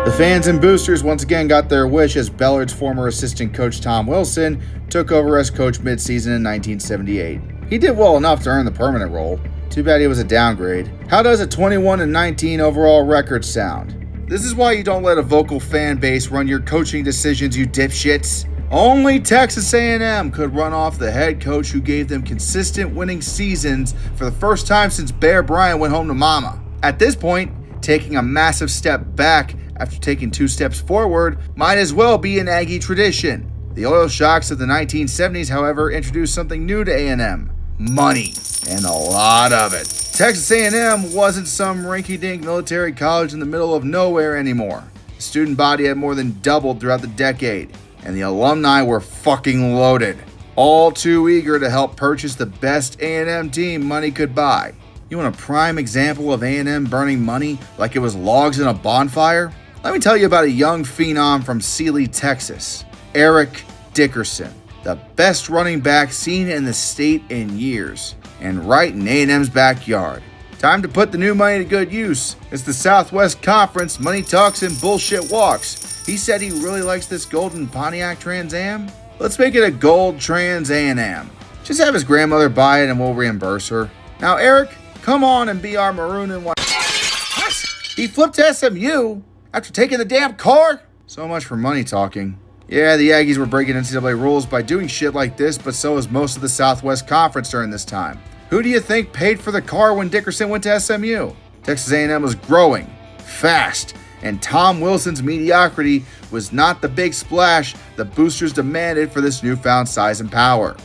The fans and boosters once again got their wish as Bellard's former assistant coach Tom Wilson took over as coach mid-season in 1978. He did well enough to earn the permanent role. Too bad he was a downgrade. How does a 21-19 overall record sound? This is why you don't let a vocal fan base run your coaching decisions, you dipshits. Only Texas A&M could run off the head coach who gave them consistent winning seasons for the first time since Bear Bryant went home to mama. At this point, taking a massive step back after taking 2 steps forward might as well be an Aggie tradition. The oil shocks of the 1970s, however, introduced something new to A&M: money, and a lot of it. Texas A&M wasn't some rinky-dink military college in the middle of nowhere anymore. The student body had more than doubled throughout the decade, and the alumni were fucking loaded, all too eager to help purchase the best A&M team money could buy. You want a prime example of A&M burning money like it was logs in a bonfire? Let me tell you about a young phenom from Sealy, Texas, Eric Dickerson, the best running back seen in the state in years, and right in A&M's backyard. Time to put the new money to good use. It's the Southwest Conference, money talks and bullshit walks. He said he really likes this golden Pontiac Trans Am. Let's make it a gold Trans A&M. Just have his grandmother buy it and we'll reimburse her. Now Eric, come on and be our maroon and white. What? He flipped to SMU after taking the damn car? So much for money talking. Yeah, the Aggies were breaking NCAA rules by doing shit like this, but so was most of the Southwest Conference during this time. Who do you think paid for the car when Dickerson went to SMU? Texas A&M was growing fast, and Tom Wilson's mediocrity was not the big splash the boosters demanded for this newfound size and power.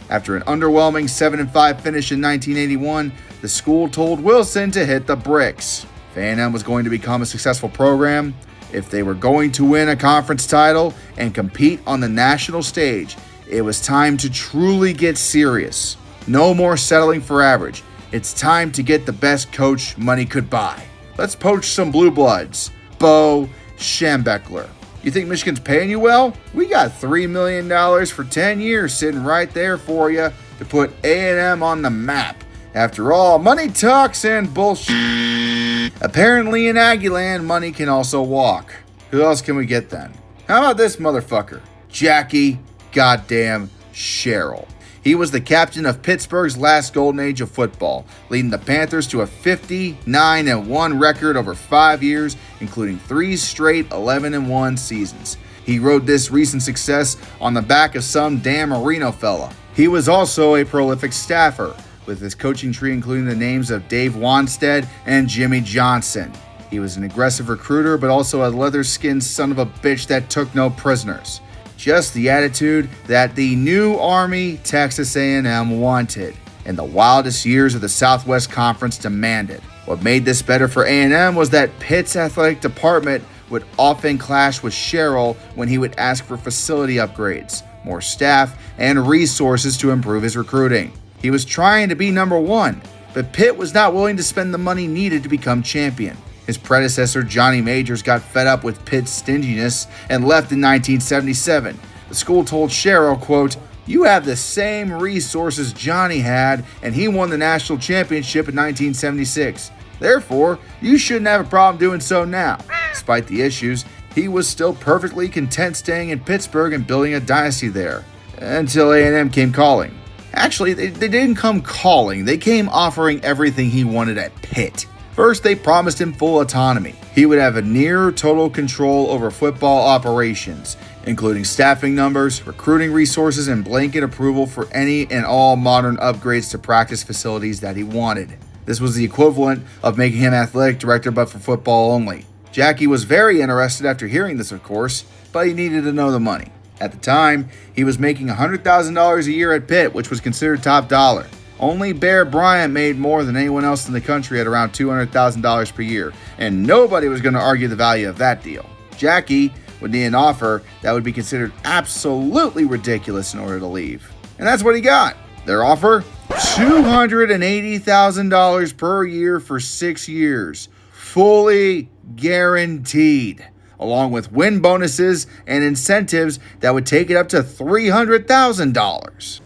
After an underwhelming 7-5 finish in 1981, the school told Wilson to hit the bricks. If A&M was going to become a successful program, if they were going to win a conference title and compete on the national stage, it was time to truly get serious. No more settling for average. It's time to get the best coach money could buy. Let's poach some blue bloods. Bo Schembechler. You think Michigan's paying you well? We got $3 million for 10 years sitting right there for you to put A&M on the map. After all, money talks and bullshit. Apparently in Aggieland, money can also walk. Who else can we get then? How about this motherfucker? Jackie goddamn Sherrill. He was the captain of Pittsburgh's last golden age of football, leading the Panthers to a 59-1 record over 5 years, including 3 straight 11-1 seasons. He rode this recent success on the back of some Dan Marino fella. He was also a prolific staffer, with his coaching tree including the names of Dave Wanstead and Jimmy Johnson. He was an aggressive recruiter, but also a leather-skinned son of a bitch that took no prisoners. Just the attitude that the new Army Texas A&M wanted, and the wildest years of the Southwest Conference demanded. What made this better for A&M was that Pitt's athletic department would often clash with Sherrill when he would ask for facility upgrades, more staff, and resources to improve his recruiting. He was trying to be number one, but Pitt was not willing to spend the money needed to become champion. His predecessor, Johnny Majors, got fed up with Pitt's stinginess and left in 1977. The school told Sherrill, quote, "You have the same resources Johnny had, and he won the national championship in 1976. Therefore, you shouldn't have a problem doing so now." Despite the issues, he was still perfectly content staying in Pittsburgh and building a dynasty there. Until A&M came calling. Actually, they didn't come calling. They came offering everything he wanted at Pitt. First, they promised him full autonomy. He would have a near total control over football operations, including staffing numbers, recruiting resources, and blanket approval for any and all modern upgrades to practice facilities that he wanted. This was the equivalent of making him athletic director, but for football only. Jackie was very interested after hearing this, of course, but he needed to know the money. At the time, he was making $100,000 a year at Pitt, which was considered top dollar. Only Bear Bryant made more than anyone else in the country at around $200,000 per year, and nobody was going to argue the value of that deal. Jackie would need an offer that would be considered absolutely ridiculous in order to leave. And that's what he got. Their offer? $280,000 per year for 6 years. Fully guaranteed, along with win bonuses and incentives that would take it up to $300,000.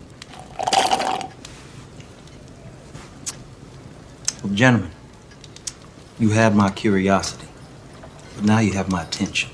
Well, gentlemen, you have my curiosity. But now you have my attention.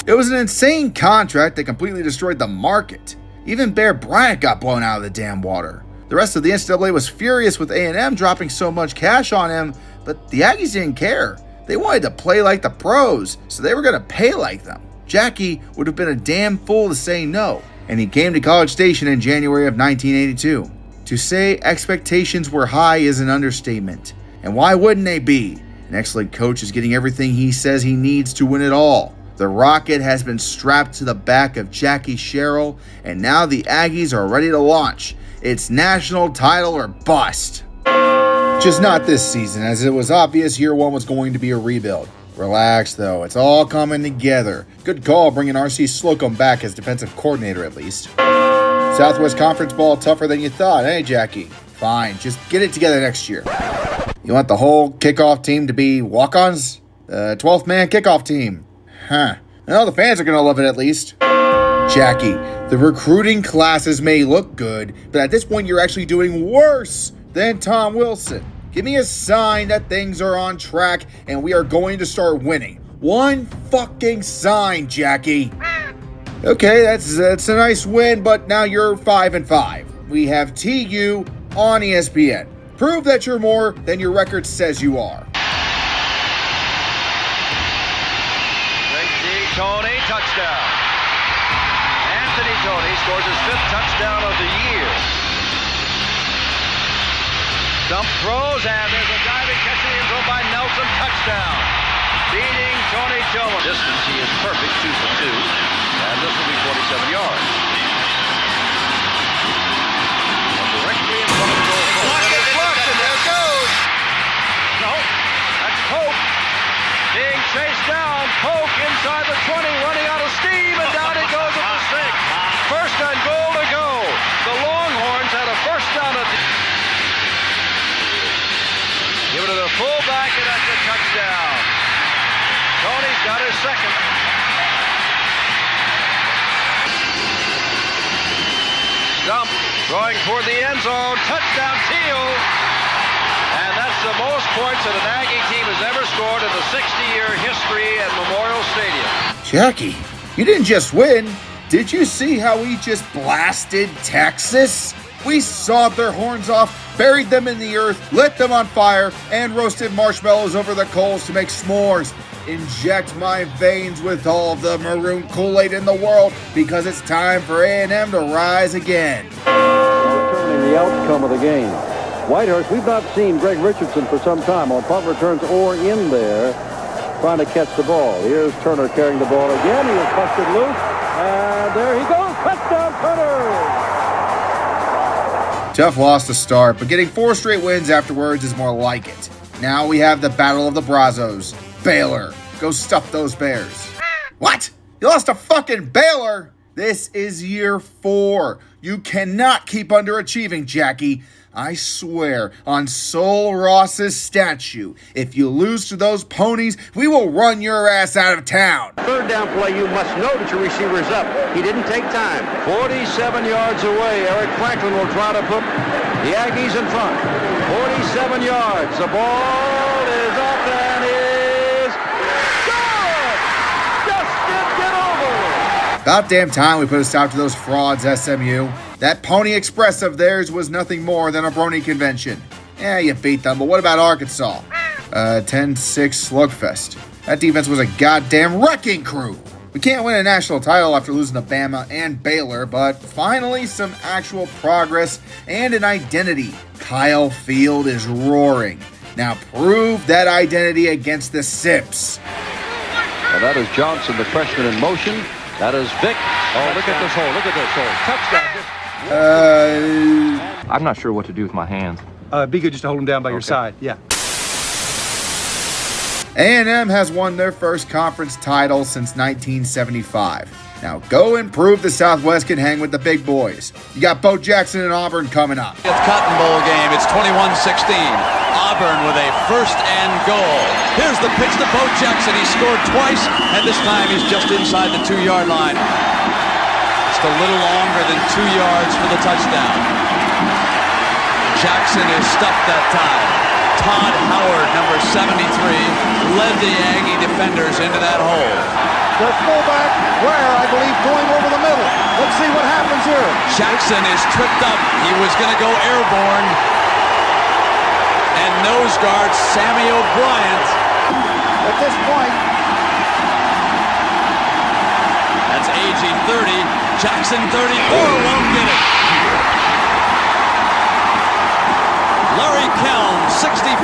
It was an insane contract that completely destroyed the market. Even Bear Bryant got blown out of the damn water. The rest of the NCAA was furious with A&M dropping so much cash on him, but the Aggies didn't care. They wanted to play like the pros, so they were going to pay like them. Jackie would have been a damn fool to say no, and he came to College Station in January of 1982. To say expectations were high is an understatement. And why wouldn't they be? An excellent coach is getting everything he says he needs to win it all. The rocket has been strapped to the back of Jackie Sherrill, and now the Aggies are ready to launch. It's national title or bust. Just not this season, as it was obvious year one was going to be a rebuild. Relax though, it's all coming together. Good call bringing R.C. Slocum back as defensive coordinator at least. Southwest Conference ball tougher than you thought, eh, Jackie? Fine, just get it together next year. You want the whole kickoff team to be walk-ons? 12th man kickoff team. Huh. Well, the fans are going to love it at least. Jackie, the recruiting classes may look good, but at this point you're actually doing worse than Tom Wilson. Give me a sign that things are on track and we are going to start winning. One fucking sign, Jackie. Okay, that's a nice win, but now you're 5-5. We have TU on ESPN. Prove that you're more than your record says you are. Tony, touchdown. Anthony Tony scores his 5th touchdown of the year. Dump throws, and there's a diving catch in the end zone by Nelson. Touchdown. Beating Tony Tillman. Distance, he is perfect, 2 for 2. And this will be 47 yards. Directly in front of the goal. Blocked, and there it goes. No, that's Pope. Being chased down, Polk inside the 20, running out of steam, and down he goes at the 6. First and goal to go. The Longhorns had a first down at the... Give it to the fullback, and that's a touchdown. Tony's got his 2nd. Stump, throwing toward the end zone, touchdown Teal. And that's the most points that an Aggie team has ever scored in the 60-year history at Memorial Stadium. Jackie, you didn't just win. Did you see how we just blasted Texas? We sawed their horns off, buried them in the earth, lit them on fire, and roasted marshmallows over the coals to make s'mores. Inject my veins with all of the maroon Kool-Aid in the world because it's time for A&M to rise again. Determining the outcome of the game. Whitehurst, we've not seen Greg Richardson for some time on punt returns or in there trying to catch the ball. Here's Turner carrying the ball again. He was busted loose, and there he goes. Touchdown, Turner! Tough loss to start, but getting 4 straight wins afterwards is more like it. Now we have the Battle of the Brazos. Baylor, go stuff those Bears. What? You lost to fucking Baylor? This is year 4. You cannot keep underachieving, Jackie. I swear on Sol Ross's statue, if you lose to those ponies, we will run your ass out of town. 3rd down play, you must know that your receiver's up. He didn't take time. 47 yards away, Eric Franklin will try to put the Aggies in front. 47 yards, the ball is up and is good! Just didn't get over. About damn time we put a stop to those frauds, SMU. That Pony Express of theirs was nothing more than a brony convention. Yeah, you beat them, but what about Arkansas? 10-6 slugfest. That defense was a goddamn wrecking crew. We can't win a national title after losing to Bama and Baylor, but finally some actual progress and an identity. Kyle Field is roaring. Now prove that identity against the Sips. Well, that is Johnson, the freshman in motion. That is Vic. Oh, look at this hole. Look at this hole. Touchdown. I'm not sure what to do with my hands. Be good just to hold him down by your side. Yeah. A&M has won their first conference title since 1975. Now go and prove the Southwest can hang with the big boys. You got Bo Jackson and Auburn coming up. It's Cotton Bowl game. It's 21-16. Auburn with a 1st and goal. Here's the pitch to Bo Jackson. He scored twice, and this time he's just inside the 2-yard line. Just a little longer than 2 yards for the touchdown. Jackson is stuffed that time. Todd Howard, number 73, led the Aggie defenders into that hole. The fullback, Ware, I believe, going over the middle. Let's see what happens here. Jackson is tripped up. He was going to go airborne. And nose guard Sammy O'Brien. At this point, that's Aggie 30, Jackson 34, won't get it. Larry Kelm, 65,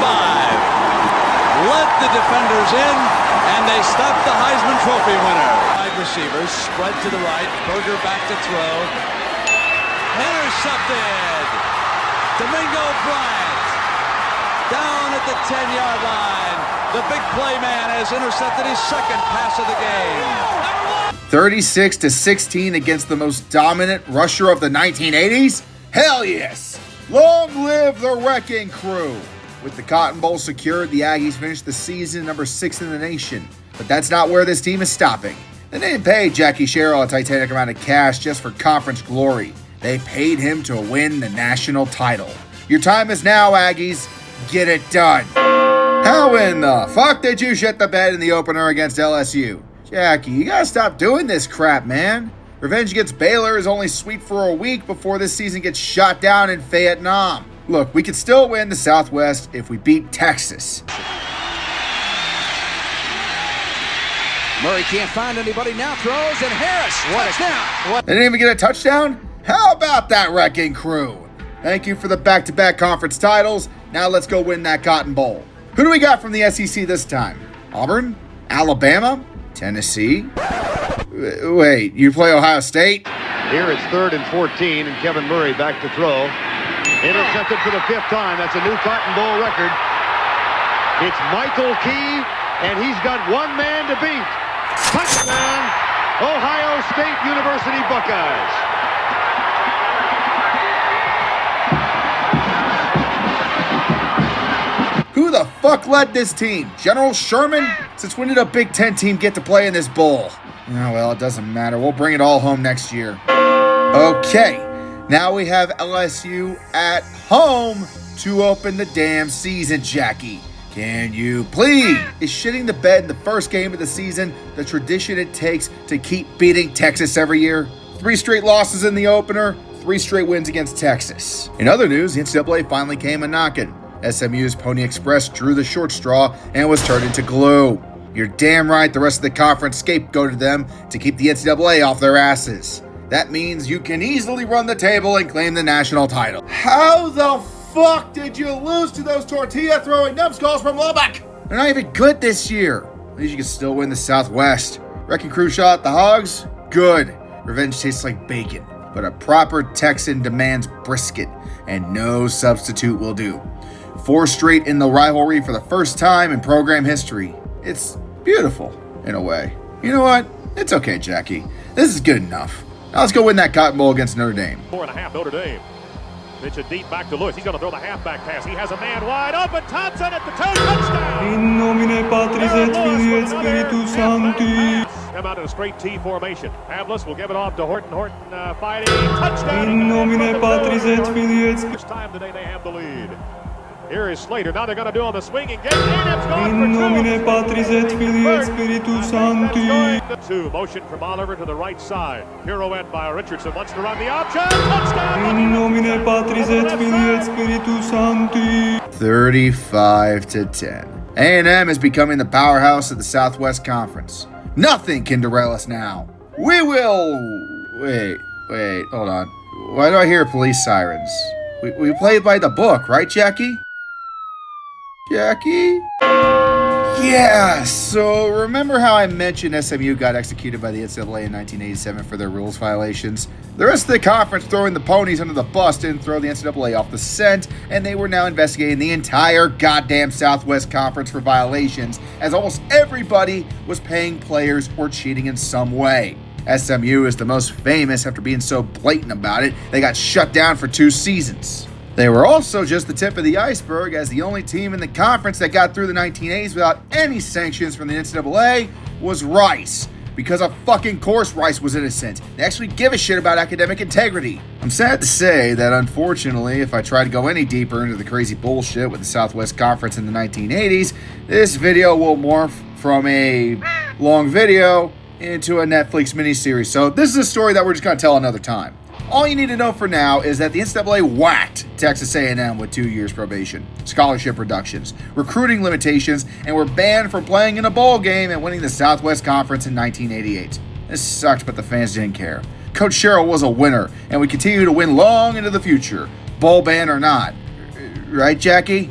led the defenders in, and they stopped the Heisman Trophy winner. Wide receivers spread to the right, Berger back to throw. Intercepted! Domingo Bryant down at the 10-yard line. The big play man has intercepted his second pass of the game. 36-16 against the most dominant rusher of the 1980s? Hell yes! Long live the Wrecking Crew! With the Cotton Bowl secured, the Aggies finished the season number 6 in the nation. But that's not where this team is stopping. They didn't pay Jackie Sherrill a titanic amount of cash just for conference glory. They paid him to win the national title. Your time is now, Aggies. Get it done. How in the fuck did you shit the bed in the opener against LSU? Jackie, you gotta stop doing this crap, man. Revenge against Baylor is only sweet for a week before this season gets shot down in Vietnam. Look, we could still win the Southwest if we beat Texas. Murray can't find anybody, now throws, and Harris, touchdown! They didn't even get a touchdown? How about that, Wrecking Crew? Thank you for the back-to-back conference titles. Now let's go win that Cotton Bowl. Who do we got from the SEC this time? Auburn? Alabama? Tennessee? Wait, you play Ohio State? here it's 3rd and 14, and Kevin Murray back to throw. Intercepted for the 5th time. That's a new Cotton Bowl record. It's Michael Key, and he's got one man to beat. Touchdown, Ohio State University Buckeyes. Who the fuck led this team? General Sherman? Since when did a Big Ten team get to play in this bowl? Oh, well, it doesn't matter. We'll bring it all home next year. Okay, now we have LSU at home to open the damn season, Jackie. Can you please? Is shitting the bed in the first game of the season the tradition it takes to keep beating Texas every year? 3 straight losses in the opener, 3 straight wins against Texas. In other news, the NCAA finally came a-knocking. SMU's Pony Express drew the short straw and was turned into glue. You're damn right the rest of the conference scapegoated them to keep the NCAA off their asses. That means you can easily run the table and claim the national title. How the fuck did you lose to those tortilla-throwing numbskulls from Lubbock? They're not even good this year. At least you can still win the Southwest. Wrecking Crew shot at the Hogs? Good. Revenge tastes like bacon, but a proper Texan demands brisket, and no substitute will do. 4 straight in the rivalry for the first time in program history. It's beautiful, in a way. You know what? It's okay, Jackie. This is good enough. Now let's go win that Cotton Bowl against Notre Dame. 4.5 Notre Dame. Pitch it deep back to Lewis. He's going to throw the halfback pass. He has a man wide open. Thompson at the toe. Touchdown! In nomine Patris et Filii et Spiritus Sancti. Come out in a straight T formation. Pavlis will give it off to Horton. Horton fighting. Touchdown! In nomine Patris et Filii et Spiritus. First time today they have the lead. Here is Slater. Now they're going to do on the swinging game. And it's going In for 2. nomine Patris et Filii et Spiritus Sancti. 2. Motion from Oliver to the right side. Pirouette by Richardson. Wants to run the option. Touchdown! In nomine Patris et Filii et Spiritus Sancti. 35-10. A&M is becoming the powerhouse of the Southwest Conference. Nothing can derail us now. We will... Wait, hold on. Why do I hear police sirens? We play by the book, right, Jackie? Jackie? Yeah, so remember how I mentioned SMU got executed by the NCAA in 1987 for their rules violations? The rest of the conference throwing the ponies under the bus didn't throw the NCAA off the scent, and they were now investigating the entire goddamn Southwest Conference for violations, as almost everybody was paying players or cheating in some way. SMU is the most famous after being so blatant about it, they got shut down for 2 seasons. They were also just the tip of the iceberg, as the only team in the conference that got through the 1980s without any sanctions from the NCAA was Rice. because of fucking course Rice was innocent. They actually give a shit about academic integrity. I'm sad to say that unfortunately, if I try to go any deeper into the crazy bullshit with the Southwest Conference in the 1980s, this video will morph from a long video into a Netflix miniseries. So this is a story that we're just going to tell another time. All you need to know for now is that the NCAA whacked Texas A&M with 2 years probation, scholarship reductions, recruiting limitations, and were banned from playing in a bowl game and winning the Southwest Conference in 1988. This sucked, but the fans didn't care. Coach Sherrill was a winner, and we continue to win long into the future, bowl ban or not. Right, Jackie?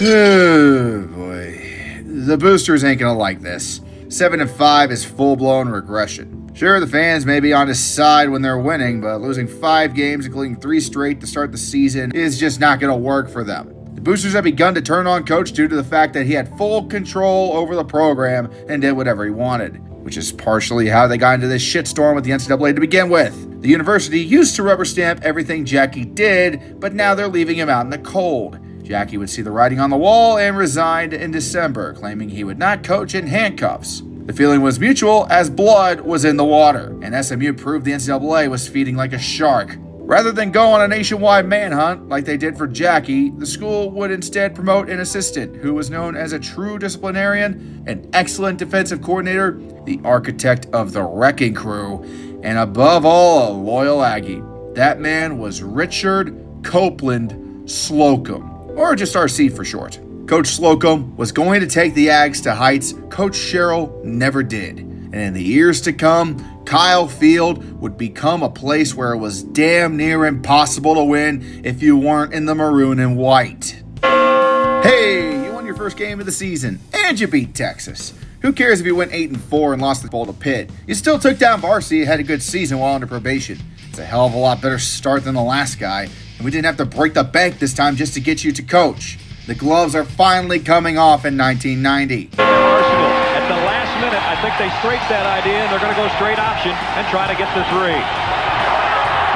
Oh, boy. The boosters ain't gonna like this. 7-5 is full-blown regression. Sure, the fans may be on his side when they're winning, but losing 5 games, including 3 straight to start the season, is just not going to work for them. The boosters have begun to turn on Coach due to the fact that he had full control over the program and did whatever he wanted, which is partially how they got into this shitstorm with the NCAA to begin with. The university used to rubber stamp everything Jackie did, but now they're leaving him out in the cold. Jackie would see the writing on the wall and resigned in December, claiming he would not coach in handcuffs. The feeling was mutual as blood was in the water, and SMU proved the NCAA was feeding like a shark. Rather than go on a nationwide manhunt like they did for Jackie, the school would instead promote an assistant who was known as a true disciplinarian, an excellent defensive coordinator, the architect of the wrecking crew, and above all, a loyal Aggie. That man was Richard Copeland Slocum, or just RC for short. Coach Slocum was going to take the Ags to heights Coach Sherrill never did. And in the years to come, Kyle Field would become a place where it was damn near impossible to win if you weren't in the maroon and white. Hey, you won your first game of the season, and you beat Texas. Who cares if you went 8-4 and lost the bowl to Pitt? You still took down varsity and had a good season while under probation. It's a hell of a lot better start than the last guy, and we didn't have to break the bank this time just to get you to coach. The gloves are finally coming off in 1990. Arsenal at the last minute, I think they straightened that idea, and they're going to go straight option and try to get the 3.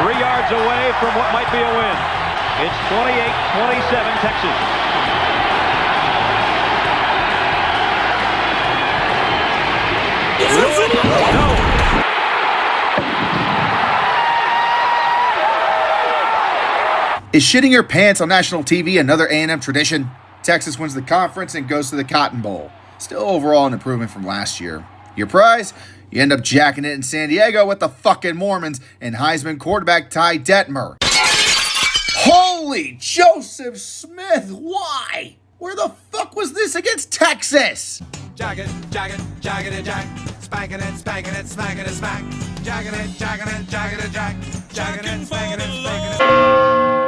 3 yards away from what might be a win. It's 28-27 Texas. No. Is shitting your pants on national TV another A&M tradition? Texas wins the conference and goes to the Cotton Bowl. Still overall an improvement from last year. Your prize? You end up jacking it in San Diego with the fucking Mormons and Heisman quarterback Ty Detmer. Holy Joseph Smith, why? Where the fuck was this against Texas? Jagged, jagged, jagged, jack. Spanking it, smacking it, smack. Jagged it, jagged it, jagged it, jack. Jagged it, spanking it, spanking it.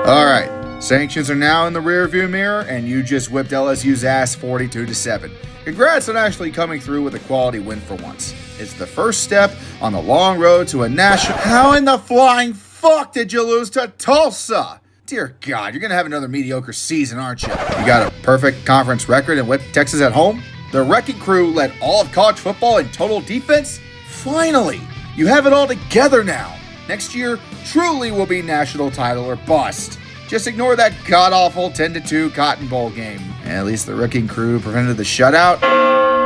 Alright, sanctions are now in the rearview mirror, and you just whipped LSU's ass 42-7. Congrats on actually coming through with a quality win for once. It's the first step on the long road to a national... How in the flying fuck did you lose to Tulsa? Dear God, you're going to have another mediocre season, aren't you? You got a perfect conference record and whipped Texas at home? The wrecking crew led all of college football in total defense? Finally, you have it all together now. Next year truly will be national title or bust. Just ignore that god-awful 10-2 Cotton Bowl game. At least the wrecking crew prevented the shutout.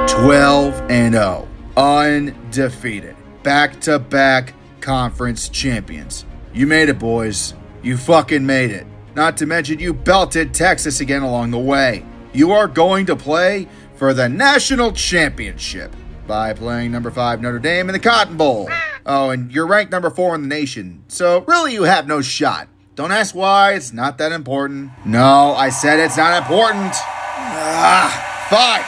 12-0. Undefeated. Back-to-back conference champions. You made it, boys. You fucking made it. Not to mention you belted Texas again along the way. You are going to play for the national championship by playing number 5 Notre Dame in the Cotton Bowl. Oh, and you're ranked number 4 in the nation, so really you have no shot. Don't ask why, it's not that important. No, I said it's not important. Fine.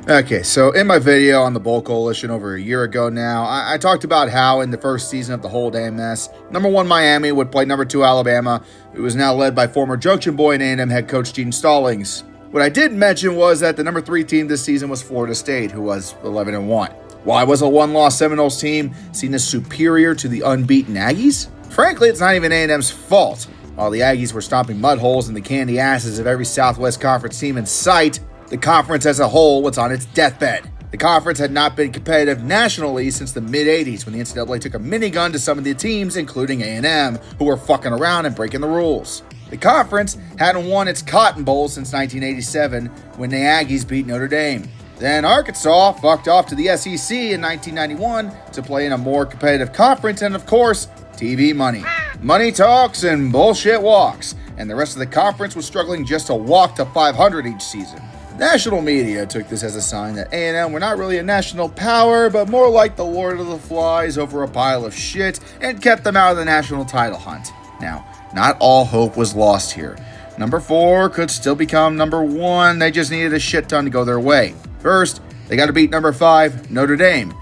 Okay, so in my video on the Bowl Coalition over a year ago now, I talked about how in the first season of the whole damn mess, number 1 Miami would play number 2 Alabama, who is now led by former Junction Boy and A&M head coach Gene Stallings. What I didn't mention was that the number 3 team this season was Florida State, who was 11-1. Why was a one-loss Seminoles team seen as superior to the unbeaten Aggies? Frankly, it's not even A&M's fault. While the Aggies were stomping mud holes in the candy asses of every Southwest Conference team in sight, the conference as a whole was on its deathbed. The conference had not been competitive nationally since the mid-'80s when the NCAA took a minigun to some of the teams, including A&M, who were fucking around and breaking the rules. The conference hadn't won its Cotton Bowl since 1987 when the Aggies beat Notre Dame. Then Arkansas fucked off to the SEC in 1991 to play in a more competitive conference, and of course, TV money. Money talks and bullshit walks, and the rest of the conference was struggling just to walk to 500 each season. National media took this as a sign that A&M were not really a national power, but more like the Lord of the Flies over a pile of shit, and kept them out of the national title hunt. Now, not all hope was lost here. Number 4 could still become number 1, they just needed a shit ton to go their way. First, they got to beat number 5, Notre Dame,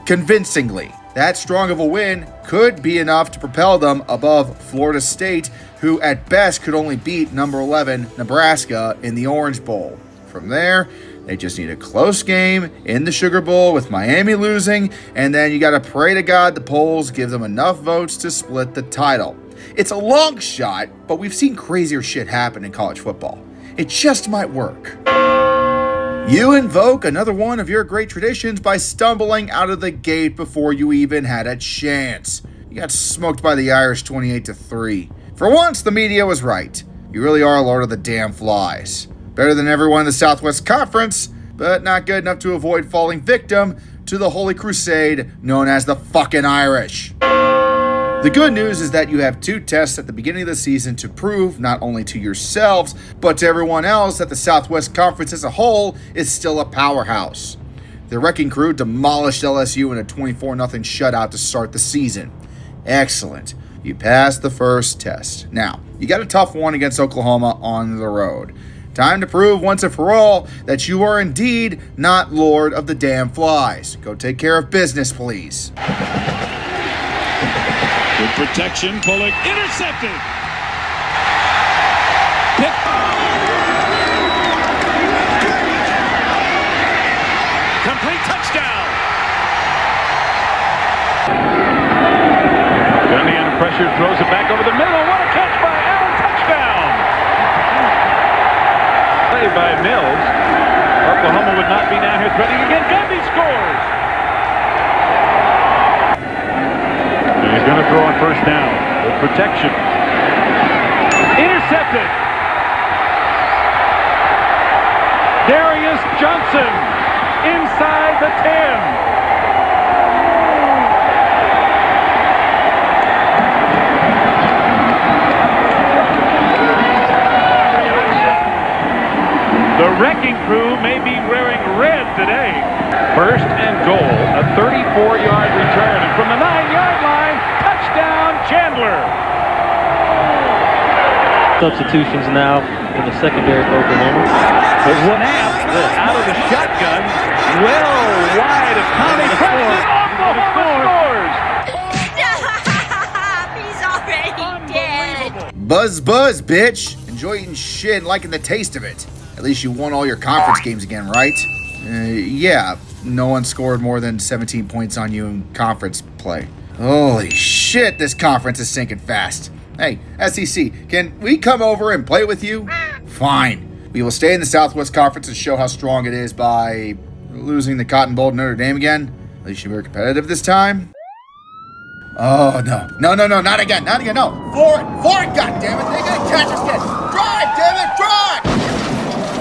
convincingly. That strong of a win could be enough to propel them above Florida State, who at best could only beat number 11, Nebraska, in the Orange Bowl. From there, they just need a close game in the Sugar Bowl with Miami losing, and then you got to pray to God the polls give them enough votes to split the title. It's a long shot, but we've seen crazier shit happen in college football. It just might work. You invoke another one of your great traditions by stumbling out of the gate before you even had a chance. You got smoked by the Irish 28-3. For once, the media was right. You really are Lord of the damn Flies. Better than everyone in the Southwest Conference, but not good enough to avoid falling victim to the Holy Crusade known as the fucking Irish. The good news is that you have 2 tests at the beginning of the season to prove not only to yourselves, but to everyone else that the Southwest Conference as a whole is still a powerhouse. The Wrecking Crew demolished LSU in a 24-0 shutout to start the season. Excellent. You passed the first test. Now, you got a tough one against Oklahoma on the road. Time to prove once and for all that you are indeed not Lord of the damn Flies. Go take care of business, please. Good protection, pulling, intercepted. Complete touchdown. Gundy under pressure, throws it back over the middle. What a catch by Allen! Touchdown. Play by Mills. Oklahoma would not be down here threatening again. Gundy scores. And he's going to throw on first down. With protection. Intercepted. Darius Johnson inside the 10. The Wrecking Crew may be wearing red today. First and goal, a 34-yard return. And from the 9-yard line, touchdown Chandler. Substitutions now in the secondary for Oklahoma. There's one out of the shotgun. Well wide of Tommy Preston. Oklahoma scores. He's already dead. Buzz, bitch. Enjoy eating shit and liking the taste of it. At least you won all your conference games again, right? Yeah, no one scored more than 17 points on you in conference play. Holy shit, this conference is sinking fast. Hey, SEC, can we come over and play with you? Fine. We will stay in the Southwest Conference and show how strong it is by losing the Cotton Bowl to Notre Dame again. At least you're competitive this time. Oh, no, not again, no. For it, goddammit, they gotta catch us again. Drive, damn it, drive!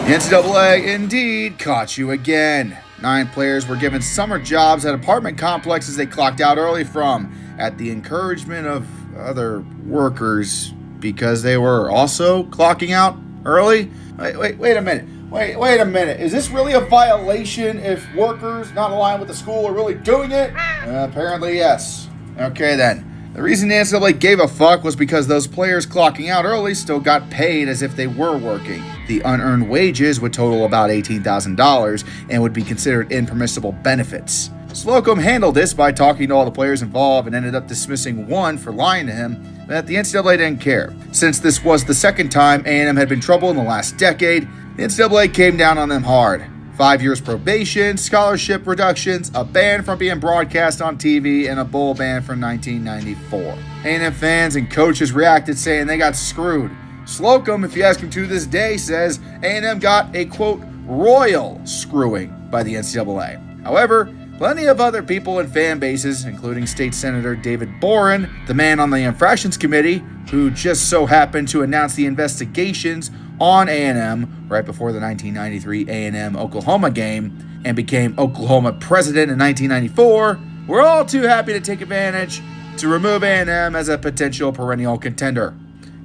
The NCAA indeed caught you again. 9 players were given summer jobs at apartment complexes they clocked out early from at the encouragement of other workers because they were also clocking out early. Wait a minute. Wait a minute. Is this really a violation if workers not aligned with the school are really doing it? Apparently, yes. Okay, then. The reason the NCAA gave a fuck was because those players clocking out early still got paid as if they were working. The unearned wages would total about $18,000 and would be considered impermissible benefits. Slocum handled this by talking to all the players involved and ended up dismissing one for lying to him, but the NCAA didn't care. Since this was the second time A&M had been in trouble in the last decade, the NCAA came down on them hard. 5 years probation, scholarship reductions, a ban from being broadcast on TV, and a bowl ban from 1994. A&M fans and coaches reacted saying they got screwed. Slocum, if you ask him to this day, says A&M got a, quote, royal screwing by the NCAA. However, plenty of other people and fan bases, including State Senator David Boren, the man on the infractions committee, who just so happened to announce the investigations on A&M right before the 1993 A&M Oklahoma game, and became Oklahoma president in 1994, were all too happy to take advantage to remove A&M as a potential perennial contender.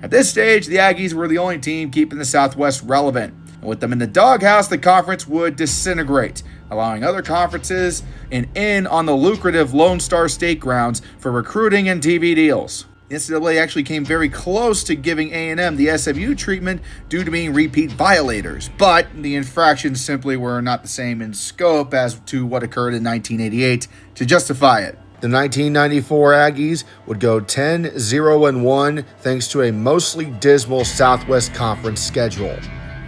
At this stage, the Aggies were the only team keeping the Southwest relevant. And with them in the doghouse, the conference would disintegrate, allowing other conferences in on the lucrative Lone Star State grounds for recruiting and TV deals. The NCAA actually came very close to giving A&M the SMU treatment due to being repeat violators, but the infractions simply were not the same in scope as to what occurred in 1988 to justify it. The 1994 Aggies would go 10-0-1 thanks to a mostly dismal Southwest Conference schedule.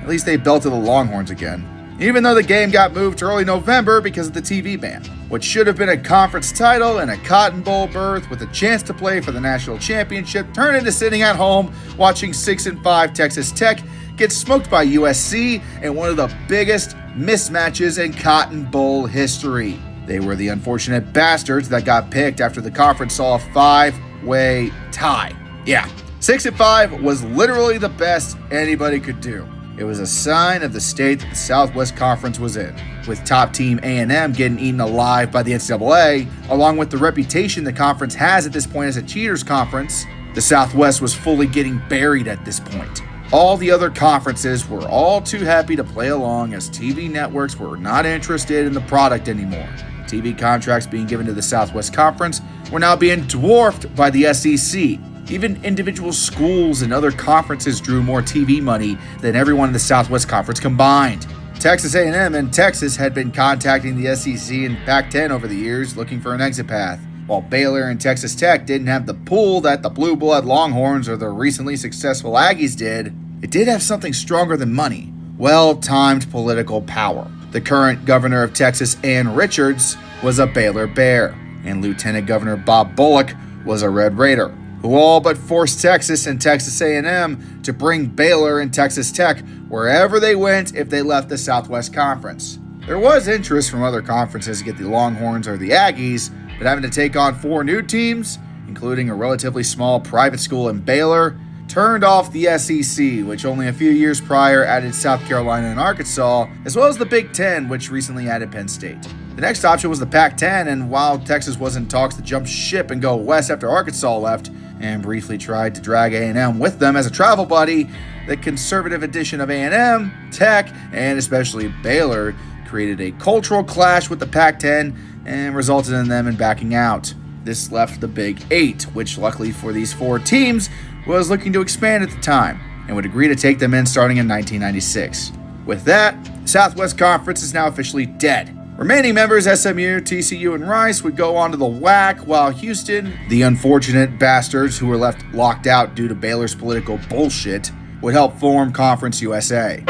At least they belted the Longhorns again, even though the game got moved to early November because of the TV ban. What should have been a conference title and a Cotton Bowl berth with a chance to play for the national championship turned into sitting at home watching 6-5 Texas Tech get smoked by USC in one of the biggest mismatches in Cotton Bowl history. They were the unfortunate bastards that got picked after the conference saw a 5-way tie. Yeah, 6-5 was literally the best anybody could do. It was a sign of the state that the Southwest Conference was in, with top team A&M getting eaten alive by the NCAA, along with the reputation the conference has at this point as a cheaters conference. The Southwest was fully getting buried at this point. All the other conferences were all too happy to play along as TV networks were not interested in the product anymore. TV contracts being given to the Southwest Conference were now being dwarfed by the SEC. Even individual schools and other conferences drew more TV money than everyone in the Southwest Conference combined. Texas A&M and Texas had been contacting the SEC and Pac-10 over the years looking for an exit path, while Baylor and Texas Tech didn't have the pull that the Blue Blood Longhorns or the recently successful Aggies did. It did have something stronger than money: well-timed political power. The current governor of Texas, Ann Richards, was a Baylor Bear, and Lieutenant Governor Bob Bullock was a Red Raider, who all but forced Texas and Texas A&M to bring Baylor and Texas Tech wherever they went if they left the Southwest Conference. There was interest from other conferences to get the Longhorns or the Aggies, but having to take on 4 new teams, including a relatively small private school in Baylor, turned off the SEC, which only a few years prior added South Carolina and Arkansas, as well as the Big Ten, which recently added Penn State. The next option was the Pac-10, and while Texas was in talks to jump ship and go west after Arkansas left, and briefly tried to drag A&M with them as a travel buddy, the conservative addition of A&M, Tech, and especially Baylor created a cultural clash with the Pac-10 and resulted in them backing out. This left the Big 8, which luckily for these 4 teams was looking to expand at the time and would agree to take them in starting in 1996. With that, the Southwest Conference is now officially dead. Remaining members, SMU, TCU, and Rice, would go on to the WAC, while Houston, the unfortunate bastards who were left locked out due to Baylor's political bullshit, would help form Conference USA.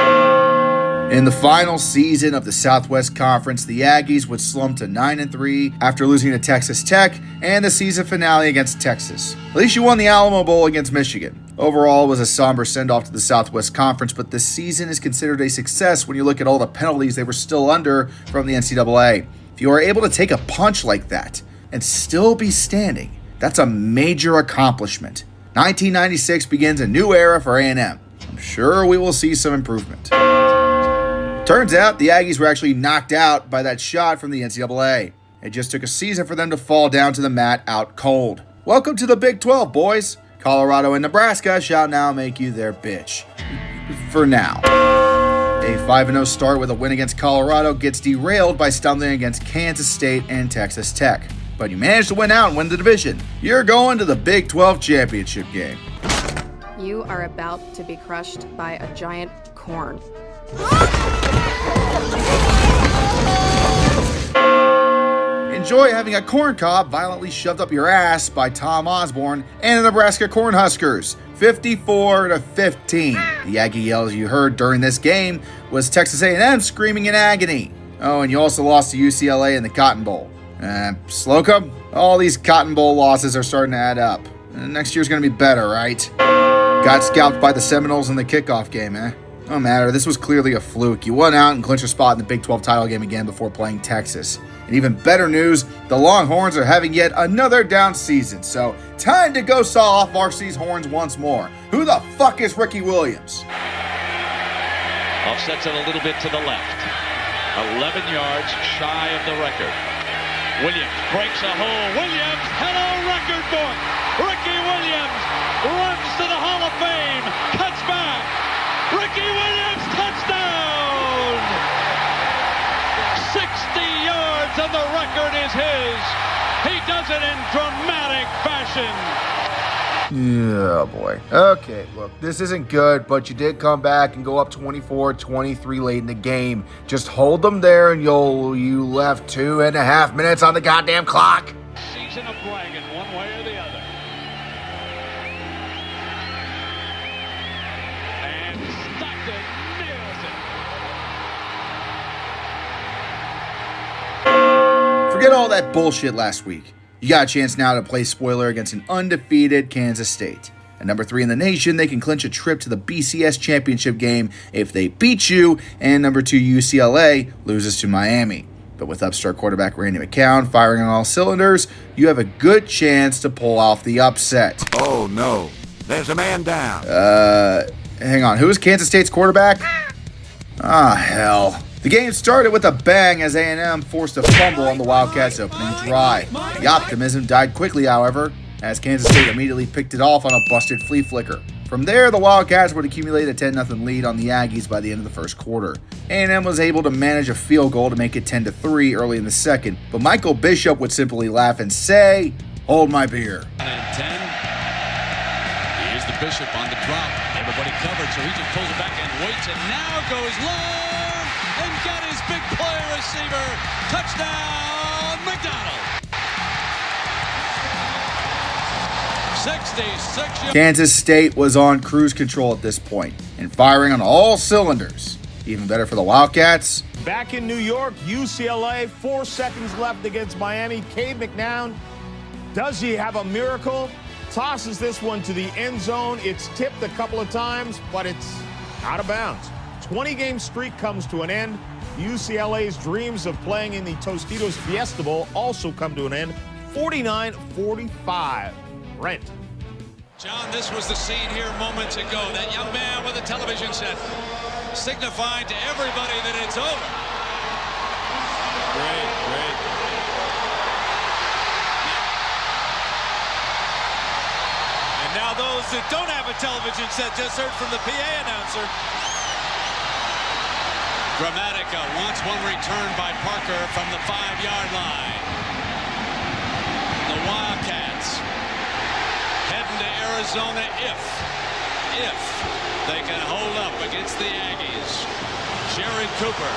In the final season of the Southwest Conference, the Aggies would slump to 9-3 after losing to Texas Tech and the season finale against Texas. At least you won the Alamo Bowl against Michigan. Overall, it was a somber send-off to the Southwest Conference, but this season is considered a success when you look at all the penalties they were still under from the NCAA. If you are able to take a punch like that and still be standing, that's a major accomplishment. 1996 begins a new era for A&M. I'm sure we will see some improvement. Turns out the Aggies were actually knocked out by that shot from the NCAA. It just took a season for them to fall down to the mat out cold. Welcome to the Big 12, boys. Colorado and Nebraska shall now make you their bitch. For now. A 5-0 start with a win against Colorado gets derailed by stumbling against Kansas State and Texas Tech. But you managed to win out and win the division. You're going to the Big 12 championship game. You are about to be crushed by a giant corn. Enjoy having a corn cob violently shoved up your ass by Tom Osborne and the Nebraska Cornhuskers, 54-15. The Aggie yells you heard during this game was Texas A&M screaming in agony. Oh, and you also lost to UCLA in the Cotton Bowl. Slocum, all these Cotton Bowl losses are starting to add up. Next year's going to be better, right? Got scalped by the Seminoles in the kickoff game, eh? No matter, this was clearly a fluke. You won out and clinched a spot in the Big 12 title game again before playing Texas. And even better news, the Longhorns are having yet another down season, so time to go saw off varsity's horns once more. Who the fuck is Ricky Williams? Offsets it a little bit to the left. 11 yards shy of the record. Williams breaks a hole. Williams, hello record book. Ricky Williams runs to the Hall of Fame, cuts back. Ricky Williams, touchdown! 60 yards and the record is his. He does it in dramatic fashion. Yeah, boy. Okay, look, this isn't good, but you did come back and go up 24-23 late in the game. Just hold them there and you left 2.5 minutes on the goddamn clock. Season of bragging one way or the other. And Stockton nails it. Forget all that bullshit last week. You got a chance now to play spoiler against an undefeated Kansas State. At number 3 in the nation, they can clinch a trip to the BCS championship game if they beat you, and number 2 UCLA loses to Miami. But with upstart quarterback Randy McCown firing on all cylinders, you have a good chance to pull off the upset. Oh no, there's a man down. Hang on, who is Kansas State's quarterback? Ah, hell. The game started with a bang as A&M forced a fumble on the Wildcats' opening drive. The optimism died quickly, however, as Kansas State immediately picked it off on a busted flea flicker. From there, the Wildcats would accumulate a 10-0 lead on the Aggies by the end of the first quarter. A&M was able to manage a field goal to make it 10-3 early in the second, but Michael Bishop would simply laugh and say, "Hold my beer." And 10. Here's the Bishop on the drop. Everybody covered, so he just pulls it back and waits, and now goes long and got his big play receiver. Touchdown, McDonald. 66 yards. Kansas State was on cruise control at this point and firing on all cylinders. Even better for the Wildcats. Back in New York, UCLA, 4 seconds left against Miami. Cade McNown, does he have a miracle? Tosses this one to the end zone. It's tipped a couple of times, but it's out of bounds. 20-game streak comes to an end. UCLA's dreams of playing in the Tostitos Fiesta Bowl also come to an end. 49-45. Brent. John, this was the scene here moments ago. That young man with a television set signifying to everybody that it's over. Great, great. And now those that don't have a television set just heard from the PA announcer. Dramatica wants one returned by Parker from the 5-yard line. The Wildcats heading to Arizona if they can hold up against the Aggies. Jerry Cooper,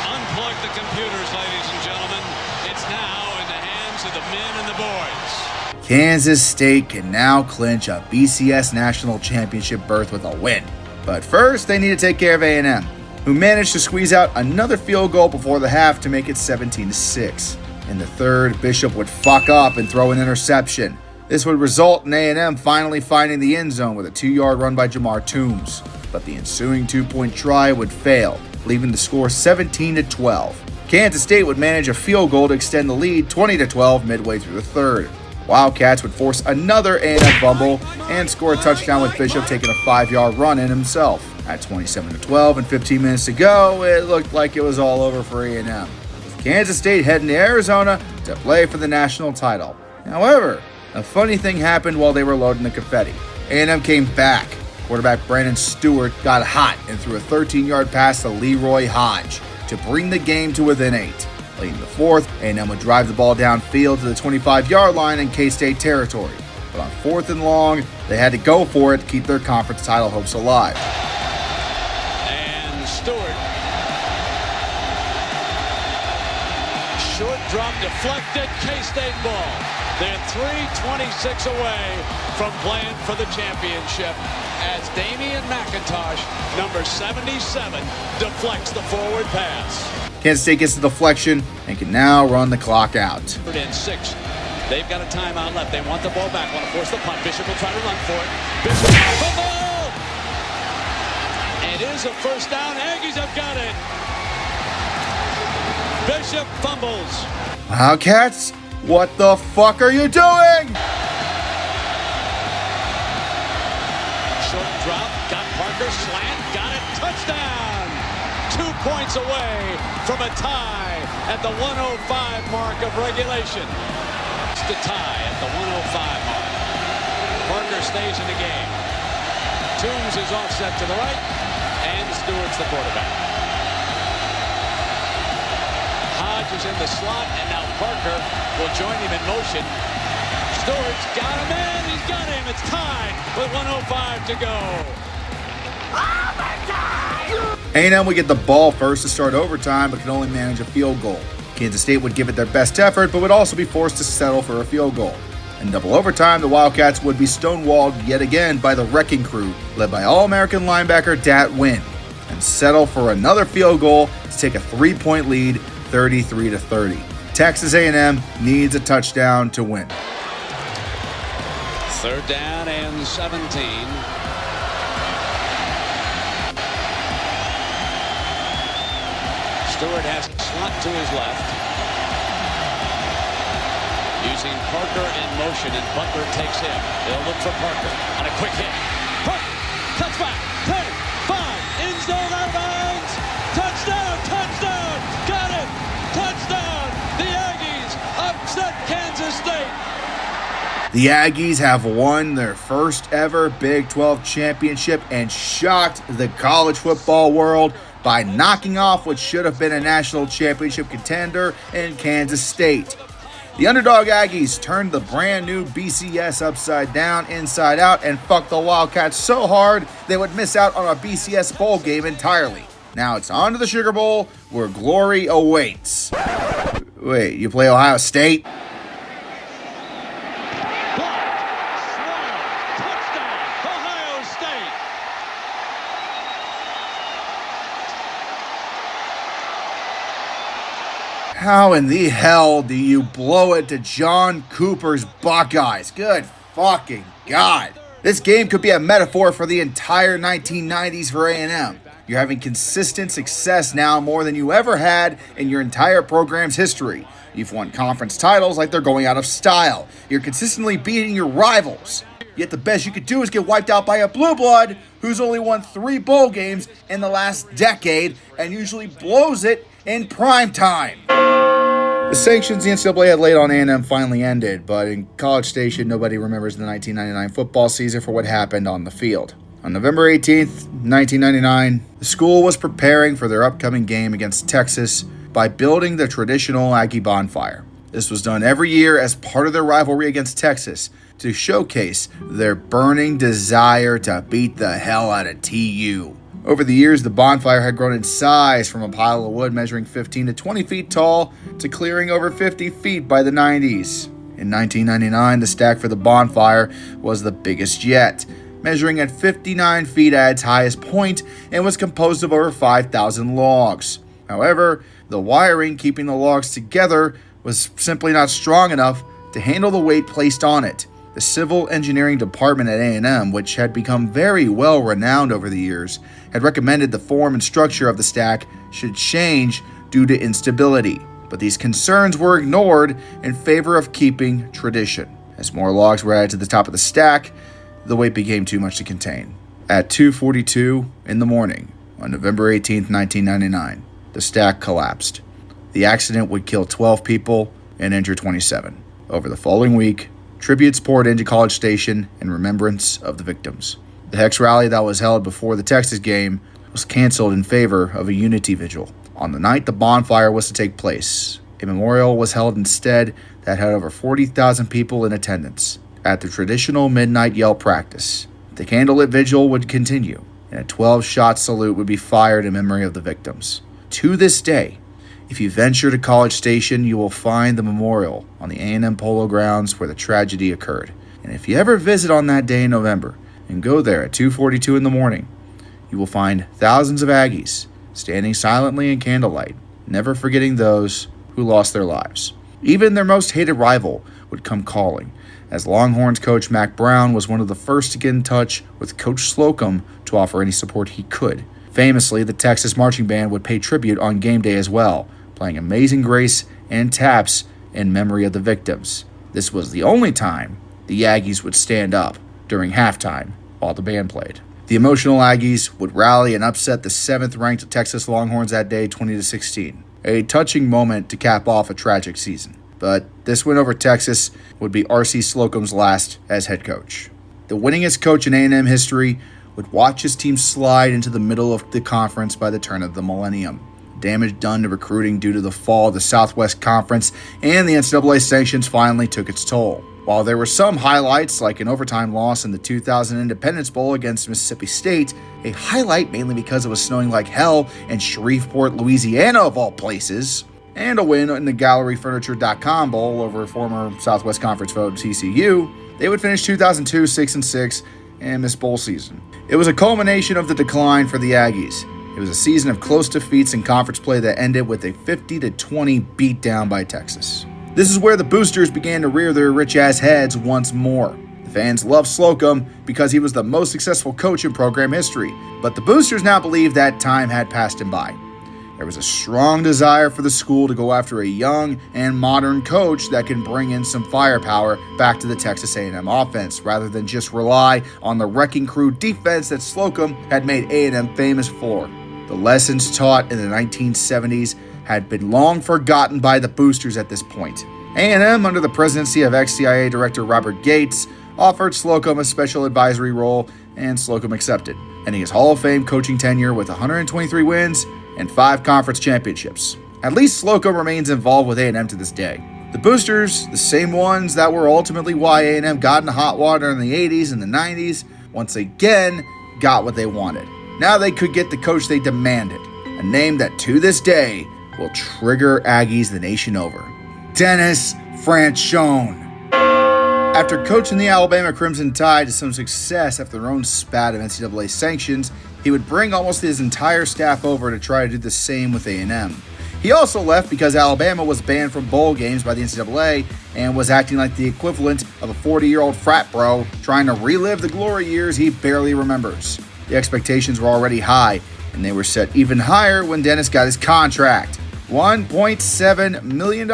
unplug the computers, ladies and gentlemen. It's now in the hands of the men and the boys. Kansas State can now clinch a BCS National Championship berth with a win. But first, they need to take care of A&M, who managed to squeeze out another field goal before the half to make it 17-6. In the third, Bishop would fuck up and throw an interception. This would result in A&M finally finding the end zone with a 2-yard run by Jamar Toombs. But the ensuing 2-point try would fail, leaving the score 17-12. Kansas State would manage a field goal to extend the lead 20-12 midway through the third. Wildcats would force another A&M fumble and score a touchdown with Bishop taking a 5-yard run in himself. At 27-12 and 15 minutes to go, it looked like it was all over for A&M, with Kansas State heading to Arizona to play for the national title. However, a funny thing happened while they were loading the confetti. A&M came back. Quarterback Brandon Stewart got hot and threw a 13-yard pass to Leroy Hodge to bring the game to within 8. Late in the fourth, A&M would drive the ball downfield to the 25-yard line in K-State territory. But on 4th and long, they had to go for it to keep their conference title hopes alive. And Stewart. Short drop deflected, K-State ball. They're 3:26 away from playing for the championship as Damian McIntosh, number 77, deflects the forward pass. Kansas State gets the deflection and can now run the clock out. 3rd and 6. They've got a timeout left. They want the ball back. Want to force the punt. Bishop will try to run for it. Bishop, fumble! It is a first down. Aggies have got it. Bishop fumbles. Wildcats, what the fuck are you doing? Short drop. Got Parker. Slant. Got it. Touchdown. 2 points away from a tie at the 105 mark of regulation. It's the tie at the 105 mark. Parker stays in the game. Toombs is offset to the right, and Stewart's the quarterback. Hodge is in the slot, and now Parker will join him in motion. Stewart's got him in. He's got him. It's tied with 1:05 to go. A&M would get the ball first to start overtime, but could only manage a field goal. Kansas State would give it their best effort, but would also be forced to settle for a field goal. In double overtime, the Wildcats would be stonewalled yet again by the Wrecking Crew, led by All-American linebacker Dat Wynn, and settle for another field goal to take a 3-point lead, 33-30. Texas A&M needs a touchdown to win. 3rd down and 17. Stewart has a slot to his left. Using Parker in motion, and Butler takes him. They'll look for Parker on a quick hit. Parker, touchback, 10, 5, end zone, out of bounds. Touchdown, touchdown, got it, touchdown. The Aggies upset Kansas State. The Aggies have won their first ever Big 12 championship and shocked the college football world by knocking off what should have been a national championship contender in Kansas State. The underdog Aggies turned the brand new BCS upside down, inside out, and fucked the Wildcats so hard they would miss out on a BCS bowl game entirely. Now it's on to the Sugar Bowl, where glory awaits. Wait, you play Ohio State? How in the hell do you blow it to John Cooper's Buckeyes? Good fucking God. This game could be a metaphor for the entire 1990s for A&M. You're having consistent success now more than you ever had in your entire program's history. You've won conference titles like they're going out of style. You're consistently beating your rivals. Yet the best you could do is get wiped out by a blue blood who's only won 3 bowl games in the last decade and usually blows it in prime time. The sanctions the NCAA had laid on A&M finally ended, but in College Station, nobody remembers the 1999 football season for what happened on the field. On November 18th, 1999, the school was preparing for their upcoming game against Texas by building the traditional Aggie bonfire. This was done every year as part of their rivalry against Texas to showcase their burning desire to beat the hell out of TU. Over the years, the bonfire had grown in size from a pile of wood measuring 15 to 20 feet tall to clearing over 50 feet by the 90s. In 1999, the stack for the bonfire was the biggest yet, measuring at 59 feet at its highest point and was composed of over 5,000 logs. However, the wiring keeping the logs together was simply not strong enough to handle the weight placed on it. The civil engineering department at A&M, which had become very well renowned over the years, had recommended the form and structure of the stack should change due to instability. But these concerns were ignored in favor of keeping tradition. As more logs were added to the top of the stack, the weight became too much to contain. At 2:42 in the morning on November 18, 1999, the stack collapsed. The accident would kill 12 people and injure 27. Over the following week, tributes poured into College Station in remembrance of the victims. The Hex rally that was held before the Texas game was canceled in favor of a unity vigil. On the night the bonfire was to take place, a memorial was held instead that had over 40,000 people in attendance. At the traditional midnight yell practice, the candlelit vigil would continue, and a 12-shot salute would be fired in memory of the victims. To this day, if you venture to College Station, you will find the memorial on the A&M Polo Grounds where the tragedy occurred. And if you ever visit on that day in November and go there at 2:42 in the morning, you will find thousands of Aggies standing silently in candlelight, never forgetting those who lost their lives. Even their most hated rival would come calling, as Longhorns coach Mack Brown was one of the first to get in touch with Coach Slocum to offer any support he could. Famously, the Texas Marching Band would pay tribute on game day as well, playing Amazing Grace and taps in memory of the victims. This was the only time the Aggies would stand up during halftime while the band played. The emotional Aggies would rally and upset the 7th-ranked Texas Longhorns that day 20-16. A touching moment to cap off a tragic season. But this win over Texas would be R.C. Slocum's last as head coach. The winningest coach in A&M history would watch his team slide into the middle of the conference by the turn of the millennium. Damage done to recruiting due to the fall of the Southwest Conference and the NCAA sanctions finally took its toll. While there were some highlights, like an overtime loss in the 2000 Independence Bowl against Mississippi State, a highlight mainly because it was snowing like hell in Shreveport, Louisiana of all places, and a win in the GalleryFurniture.com Bowl over former Southwest Conference foe TCU, they would finish 2002 6-6 and miss bowl season. It was a culmination of the decline for the Aggies. It was a season of close defeats in conference play that ended with a 50-20 beatdown by Texas. This is where the boosters began to rear their rich-ass heads once more. The fans loved Slocum because he was the most successful coach in program history, but the boosters now believed that time had passed him by. There was a strong desire for the school to go after a young and modern coach that can bring in some firepower back to the Texas A&M offense, rather than just rely on the wrecking crew defense that Slocum had made A&M famous for. The lessons taught in the 1970s had been long forgotten by the boosters at this point. A&M, under the presidency of ex-CIA Director Robert Gates, offered Slocum a special advisory role, and Slocum accepted, ending his Hall of Fame coaching tenure with 123 wins and 5 conference championships. At least Slocum remains involved with A&M to this day. The boosters, the same ones that were ultimately why A&M got into hot water in the 80s and the 90s, once again got what they wanted. Now they could get the coach they demanded, a name that to this day will trigger Aggies the nation over. Dennis Franchione. After coaching the Alabama Crimson Tide to some success after their own spat of NCAA sanctions, he would bring almost his entire staff over to try to do the same with A&M. He also left because Alabama was banned from bowl games by the NCAA and was acting like the equivalent of a 40-year-old frat bro trying to relive the glory years he barely remembers. The expectations were already high, and they were set even higher when Dennis got his contract. $1.7 million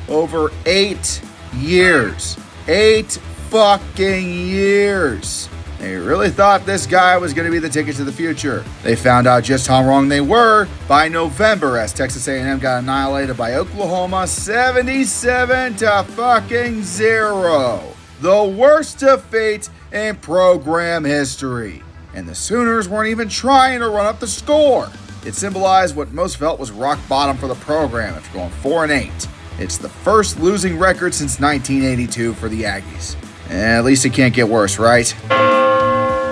over 8 years. 8 fucking years. They really thought this guy was going to be the ticket to the future. They found out just how wrong they were by November as Texas A&M got annihilated by Oklahoma 77-0. The worst defeat in program history. And the Sooners weren't even trying to run up the score. It symbolized what most felt was rock bottom for the program after going 4-8. It's the first losing record since 1982 for the Aggies. At least it can't get worse, right?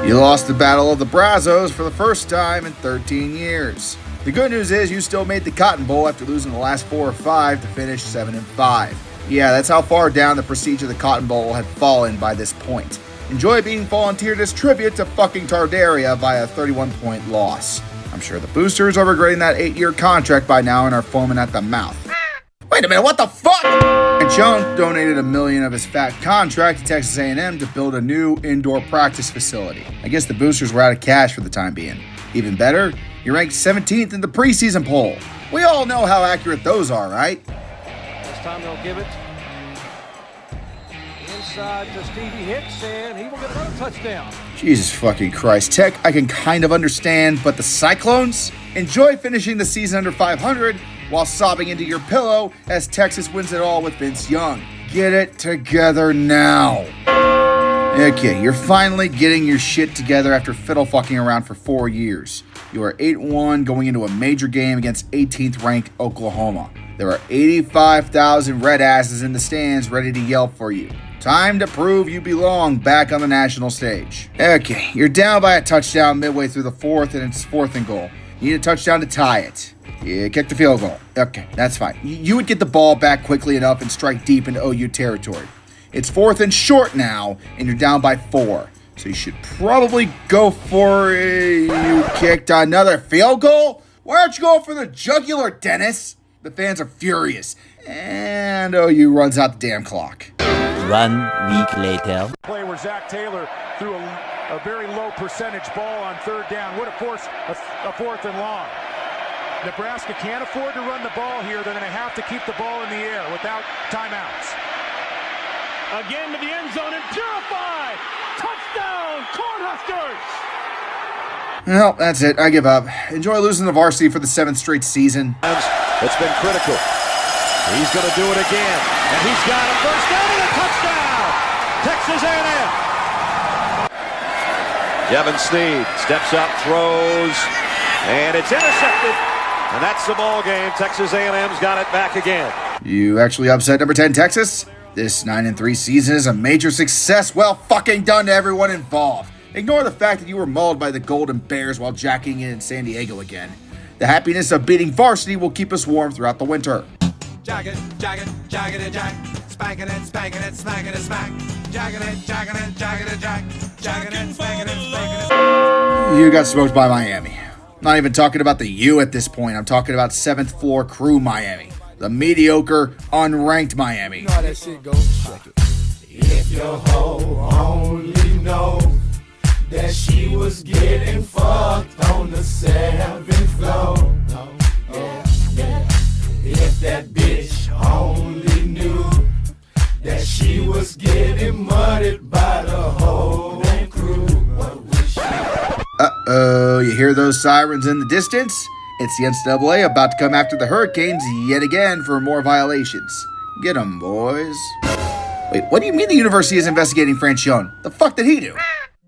You lost the Battle of the Brazos for the first time in 13 years. The good news is you still made the Cotton Bowl after losing the last 4 or 5 to finish 7-5. Yeah, that's how far down the prestige of the Cotton Bowl had fallen by this point. Enjoy being volunteered as tribute to fucking Tardaria via a 31-point loss. I'm sure the boosters are regretting that 8-year contract by now and are foaming at the mouth. Wait a minute, what the fuck? Franchione donated $1 million of his fat contract to Texas A&M to build a new indoor practice facility. I guess the boosters were out of cash for the time being. Even better, you ranked 17th in the preseason poll. We all know how accurate those are, right? This time they'll give it inside to Stevie Hicks, and he will get another touchdown. Jesus fucking Christ. Tech, I can kind of understand, but the Cyclones? Enjoy finishing the season under 500 while sobbing into your pillow as Texas wins it all with Vince Young. Get it together now. Okay, you're finally getting your shit together after fiddle fucking around for 4 years. You are 8-1 going into a major game against 18th ranked Oklahoma. There are 85,000 red asses in the stands ready to yell for you. Time to prove you belong back on the national stage. Okay, you're down by a touchdown midway through the 4th and it's 4th and goal. You need a touchdown to tie it. Yeah, kick the field goal. Okay, that's fine. You would get the ball back quickly enough and strike deep into OU territory. It's 4th and short now, and you're down by 4. So you should probably go for it. You kicked another field goal? Why aren't you going for the jugular, Dennis? The fans are furious. And OU runs out the damn clock. 1 week later. Play where Zach Taylor threw a very low percentage ball on 3rd down. Would have forced a 4th and long. Nebraska can't afford to run the ball here. They're going to have to keep the ball in the air without timeouts. Again to the end zone and purified. Touchdown, Cornhuskers! Well, that's it. I give up. Enjoy losing the varsity for the 7th straight season. It's been critical. He's going to do it again. And he's got a first down and a touchdown. Texas A&M. Devin Sneed steps up, throws, and it's intercepted. And that's the ball game. Texas A&M's got it back again. You actually upset number 10 Texas? This 9-3 season is a major success. Well fucking done to everyone involved. Ignore the fact that you were mauled by the Golden Bears while jacking in San Diego again. The happiness of beating varsity will keep us warm throughout the winter. Jagged, jagged, jagged, jack. Spanking it, spanking it, smacking it, smack. Jagged it, jagged it, jagged it, jack. Jagged it, spanking it, spanking it. You got smoked by Miami. Not even talking about the U at this point. I'm talking about 7th floor crew Miami. The mediocre, unranked Miami. You know how that shit goes. If your hoe only knows that she was getting fucked on the 7th floor. Yeah, yeah. If that bitch only knew that she was getting muddied by the whole crew. What would she? Uh-oh, you hear those sirens in the distance? It's the NCAA about to come after the Hurricanes yet again for more violations. Get 'em, boys. Wait, what do you mean the university is investigating Franchione? The fuck did he do?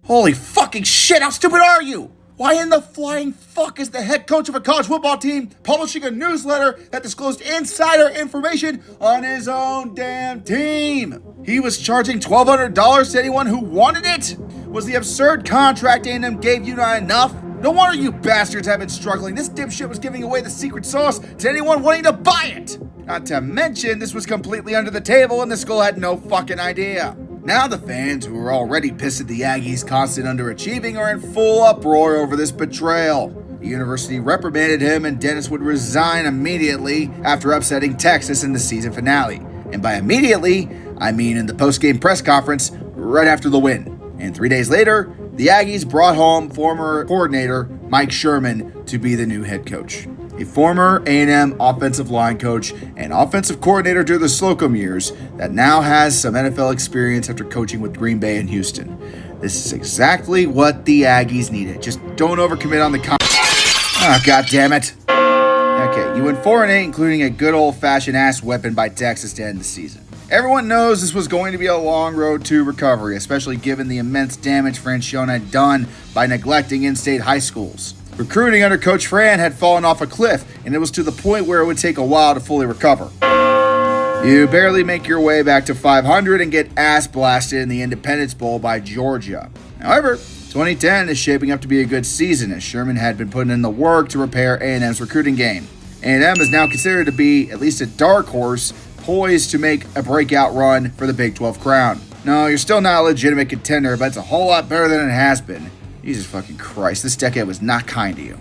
Holy fucking shit, how stupid are you? Why in the flying fuck is the head coach of a college football team publishing a newsletter that disclosed insider information on his own damn team? He was charging $1,200 to anyone who wanted it? Was the absurd contract A&M gave you not enough? No wonder you bastards have been struggling. This dipshit was giving away the secret sauce to anyone wanting to buy it. Not to mention, this was completely under the table and the school had no fucking idea. Now the fans, who were already pissed at the Aggies' constant underachieving, are in full uproar over this betrayal. The university reprimanded him and Dennis would resign immediately after upsetting Texas in the season finale. And by immediately, I mean in the post-game press conference right after the win. And 3 days later, the Aggies brought home former coordinator Mike Sherman to be the new head coach. A former A&M offensive line coach and offensive coordinator during the Slocum years that now has some NFL experience after coaching with Green Bay and Houston. This is exactly what the Aggies needed. Just don't overcommit on the God damn it. Okay, you went 4-8, including a good old-fashioned ass whipping by Texas to end the season. Everyone knows this was going to be a long road to recovery, especially given the immense damage Franchione had done by neglecting in-state high schools. Recruiting under Coach Fran had fallen off a cliff, and it was to the point where it would take a while to fully recover. You barely make your way back to 500 and get ass blasted in the Independence Bowl by Georgia. However, 2010 is shaping up to be a good season, as Sherman had been putting in the work to repair A&M's recruiting game. A&M is now considered to be at least a dark horse, poised to make a breakout run for the Big 12 crown. No, you're still not a legitimate contender, but it's a whole lot better than it has been. Jesus fucking Christ, this decade was not kind to you.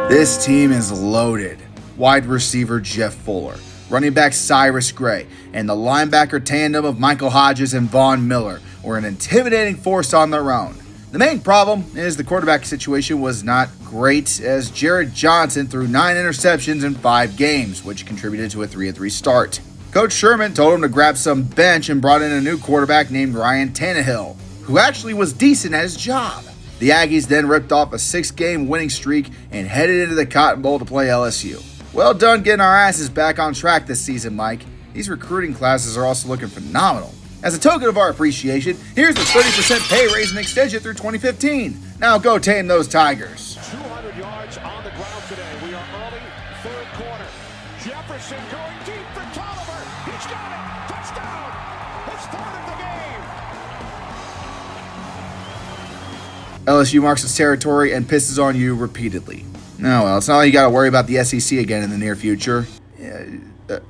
This team is loaded. Wide receiver Jeff Fuller, running back Cyrus Gray, and the linebacker tandem of Michael Hodges and Vaughn Miller were an intimidating force on their own. The main problem is the quarterback situation was not great, as Jared Johnson threw 9 interceptions in 5 games, which contributed to a 3-3 start. Coach Sherman told him to grab some bench and brought in a new quarterback named Ryan Tannehill, who actually was decent at his job. The Aggies then ripped off a 6-game winning streak and headed into the Cotton Bowl to play LSU. Well done getting our asses back on track this season, Mike. These recruiting classes are also looking phenomenal. As a token of our appreciation, here's the 30% pay raise and extension through 2015. Now go tame those Tigers. 200 yards on the ground today. We are early, third quarter. Jefferson going deep for Tolliver. He's got it. Touchdown. It's third of the game. LSU marks its territory and pisses on you repeatedly. No, well, it's not like you got to worry about the SEC again in the near future.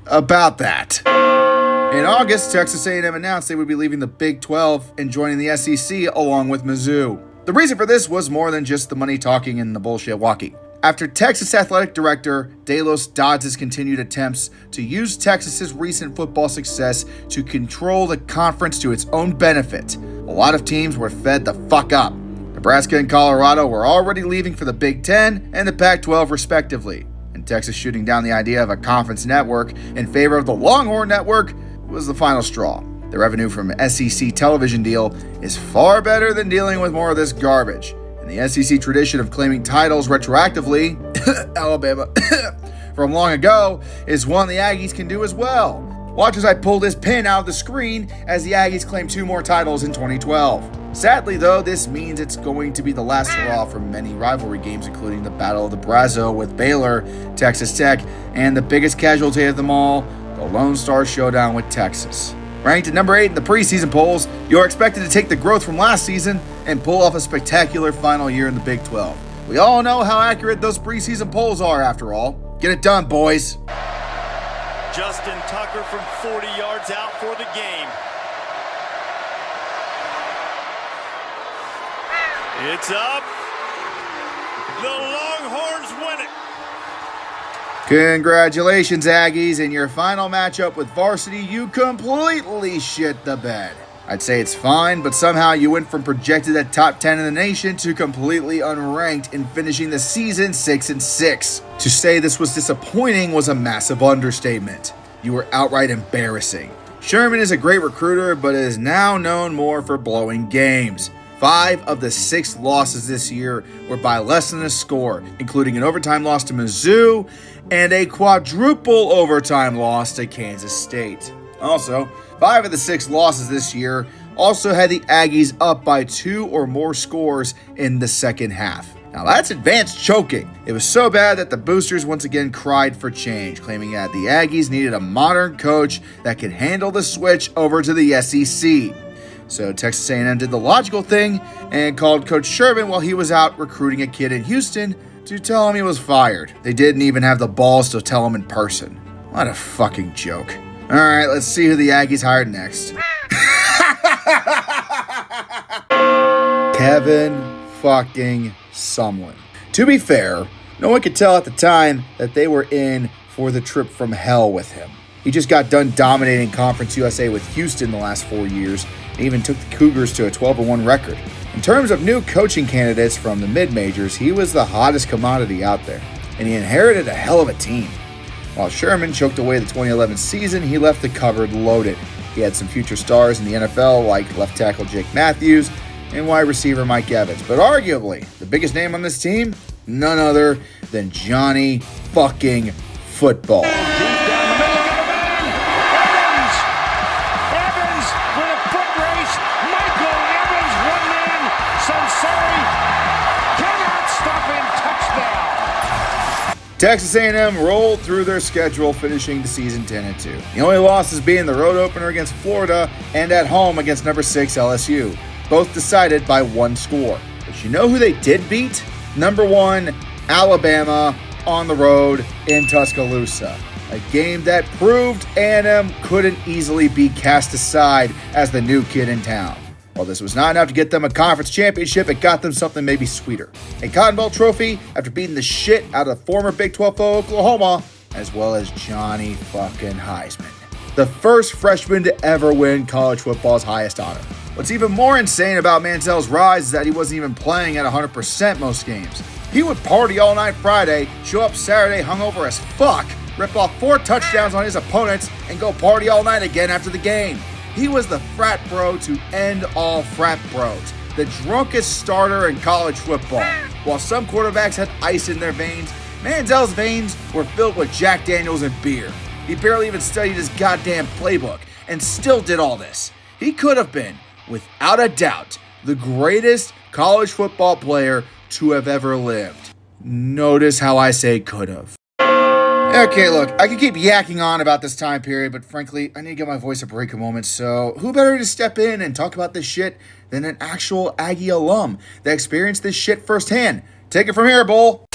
About that. In August, Texas A&M announced they would be leaving the Big 12 and joining the SEC along with Mizzou. The reason for this was more than just the money talking and the bullshit walking. After Texas Athletic Director Delos Dodds' continued attempts to use Texas's recent football success to control the conference to its own benefit, a lot of teams were fed the fuck up. Nebraska and Colorado were already leaving for the Big 10 and the Pac-12 respectively, and Texas shooting down the idea of a conference network in favor of the Longhorn Network was the final straw. The revenue from SEC television deal is far better than dealing with more of this garbage, In the SEC tradition of claiming titles retroactively, Alabama, from long ago, is one the Aggies can do as well. Watch as I pull this pin out of the screen as the Aggies claim 2 more titles in 2012. Sadly, though, this means it's going to be the last hurrah for many rivalry games, including the Battle of the Brazos with Baylor, Texas Tech, and the biggest casualty of them all, the Lone Star Showdown with Texas. Ranked at number 8 in the preseason polls, you're expected to take the growth from last season and pull off a spectacular final year in the Big 12. We all know how accurate those preseason polls are, after all. Get it done, boys. Justin Tucker from 40 yards out for the game. It's up. The Longhorns win it. Congratulations, Aggies. In your final matchup with varsity, you completely shit the bed. I'd say it's fine, but somehow you went from projected at top 10 in the nation to completely unranked in finishing the season 6-6. To say this was disappointing was a massive understatement. You were outright embarrassing. Sherman is a great recruiter, but is now known more for blowing games. 5 of the 6 losses this year were by less than a score, including an overtime loss to Mizzou and a quadruple overtime loss to Kansas State. Also, 5 of the 6 losses this year also had the Aggies up by 2 or more scores in the second half. Now that's advanced choking. It was so bad that the boosters once again cried for change, claiming that the Aggies needed a modern coach that could handle the switch over to the SEC. So Texas A&M did the logical thing and called Coach Sherman while he was out recruiting a kid in Houston to tell him he was fired. They didn't even have the balls to tell him in person. What a fucking joke. All right, let's see who the Aggies hired next. Kevin fucking Sumlin. To be fair, no one could tell at the time that they were in for the trip from hell with him. He just got done dominating Conference USA with Houston the last 4 years, and even took the Cougars to a 12-1 record. In terms of new coaching candidates from the mid-majors, he was the hottest commodity out there, and he inherited a hell of a team. While Sherman choked away the 2011 season, he left the cupboard loaded. He had some future stars in the NFL like left tackle Jake Matthews and wide receiver Mike Evans, but arguably the biggest name on this team, none other than Johnny fucking Football. Texas A&M rolled through their schedule, finishing the season 10-2. The only losses being the road opener against Florida and at home against number 6 LSU, both decided by 1 score. But you know who they did beat? Number 1 Alabama on the road in Tuscaloosa. A game that proved A&M couldn't easily be cast aside as the new kid in town. While this was not enough to get them a conference championship, it got them something maybe sweeter. A Cotton Bowl trophy after beating the shit out of former Big 12 foe Oklahoma, as well as Johnny fucking Heisman. The first freshman to ever win college football's highest honor. What's even more insane about Manziel's rise is that he wasn't even playing at 100% most games. He would party all night Friday, show up Saturday hungover as fuck, rip off 4 touchdowns on his opponents, and go party all night again after the game. He was the frat bro to end all frat bros, the drunkest starter in college football. While some quarterbacks had ice in their veins, Manziel's veins were filled with Jack Daniels and beer. He barely even studied his goddamn playbook and still did all this. He could have been, without a doubt, the greatest college football player to have ever lived. Notice how I say could have. Okay, look, I could keep yakking on about this time period, but frankly, I need to give my voice a break a moment, so who better to step in and talk about this shit than an actual Aggie alum that experienced this shit firsthand? Take it from here, Bull.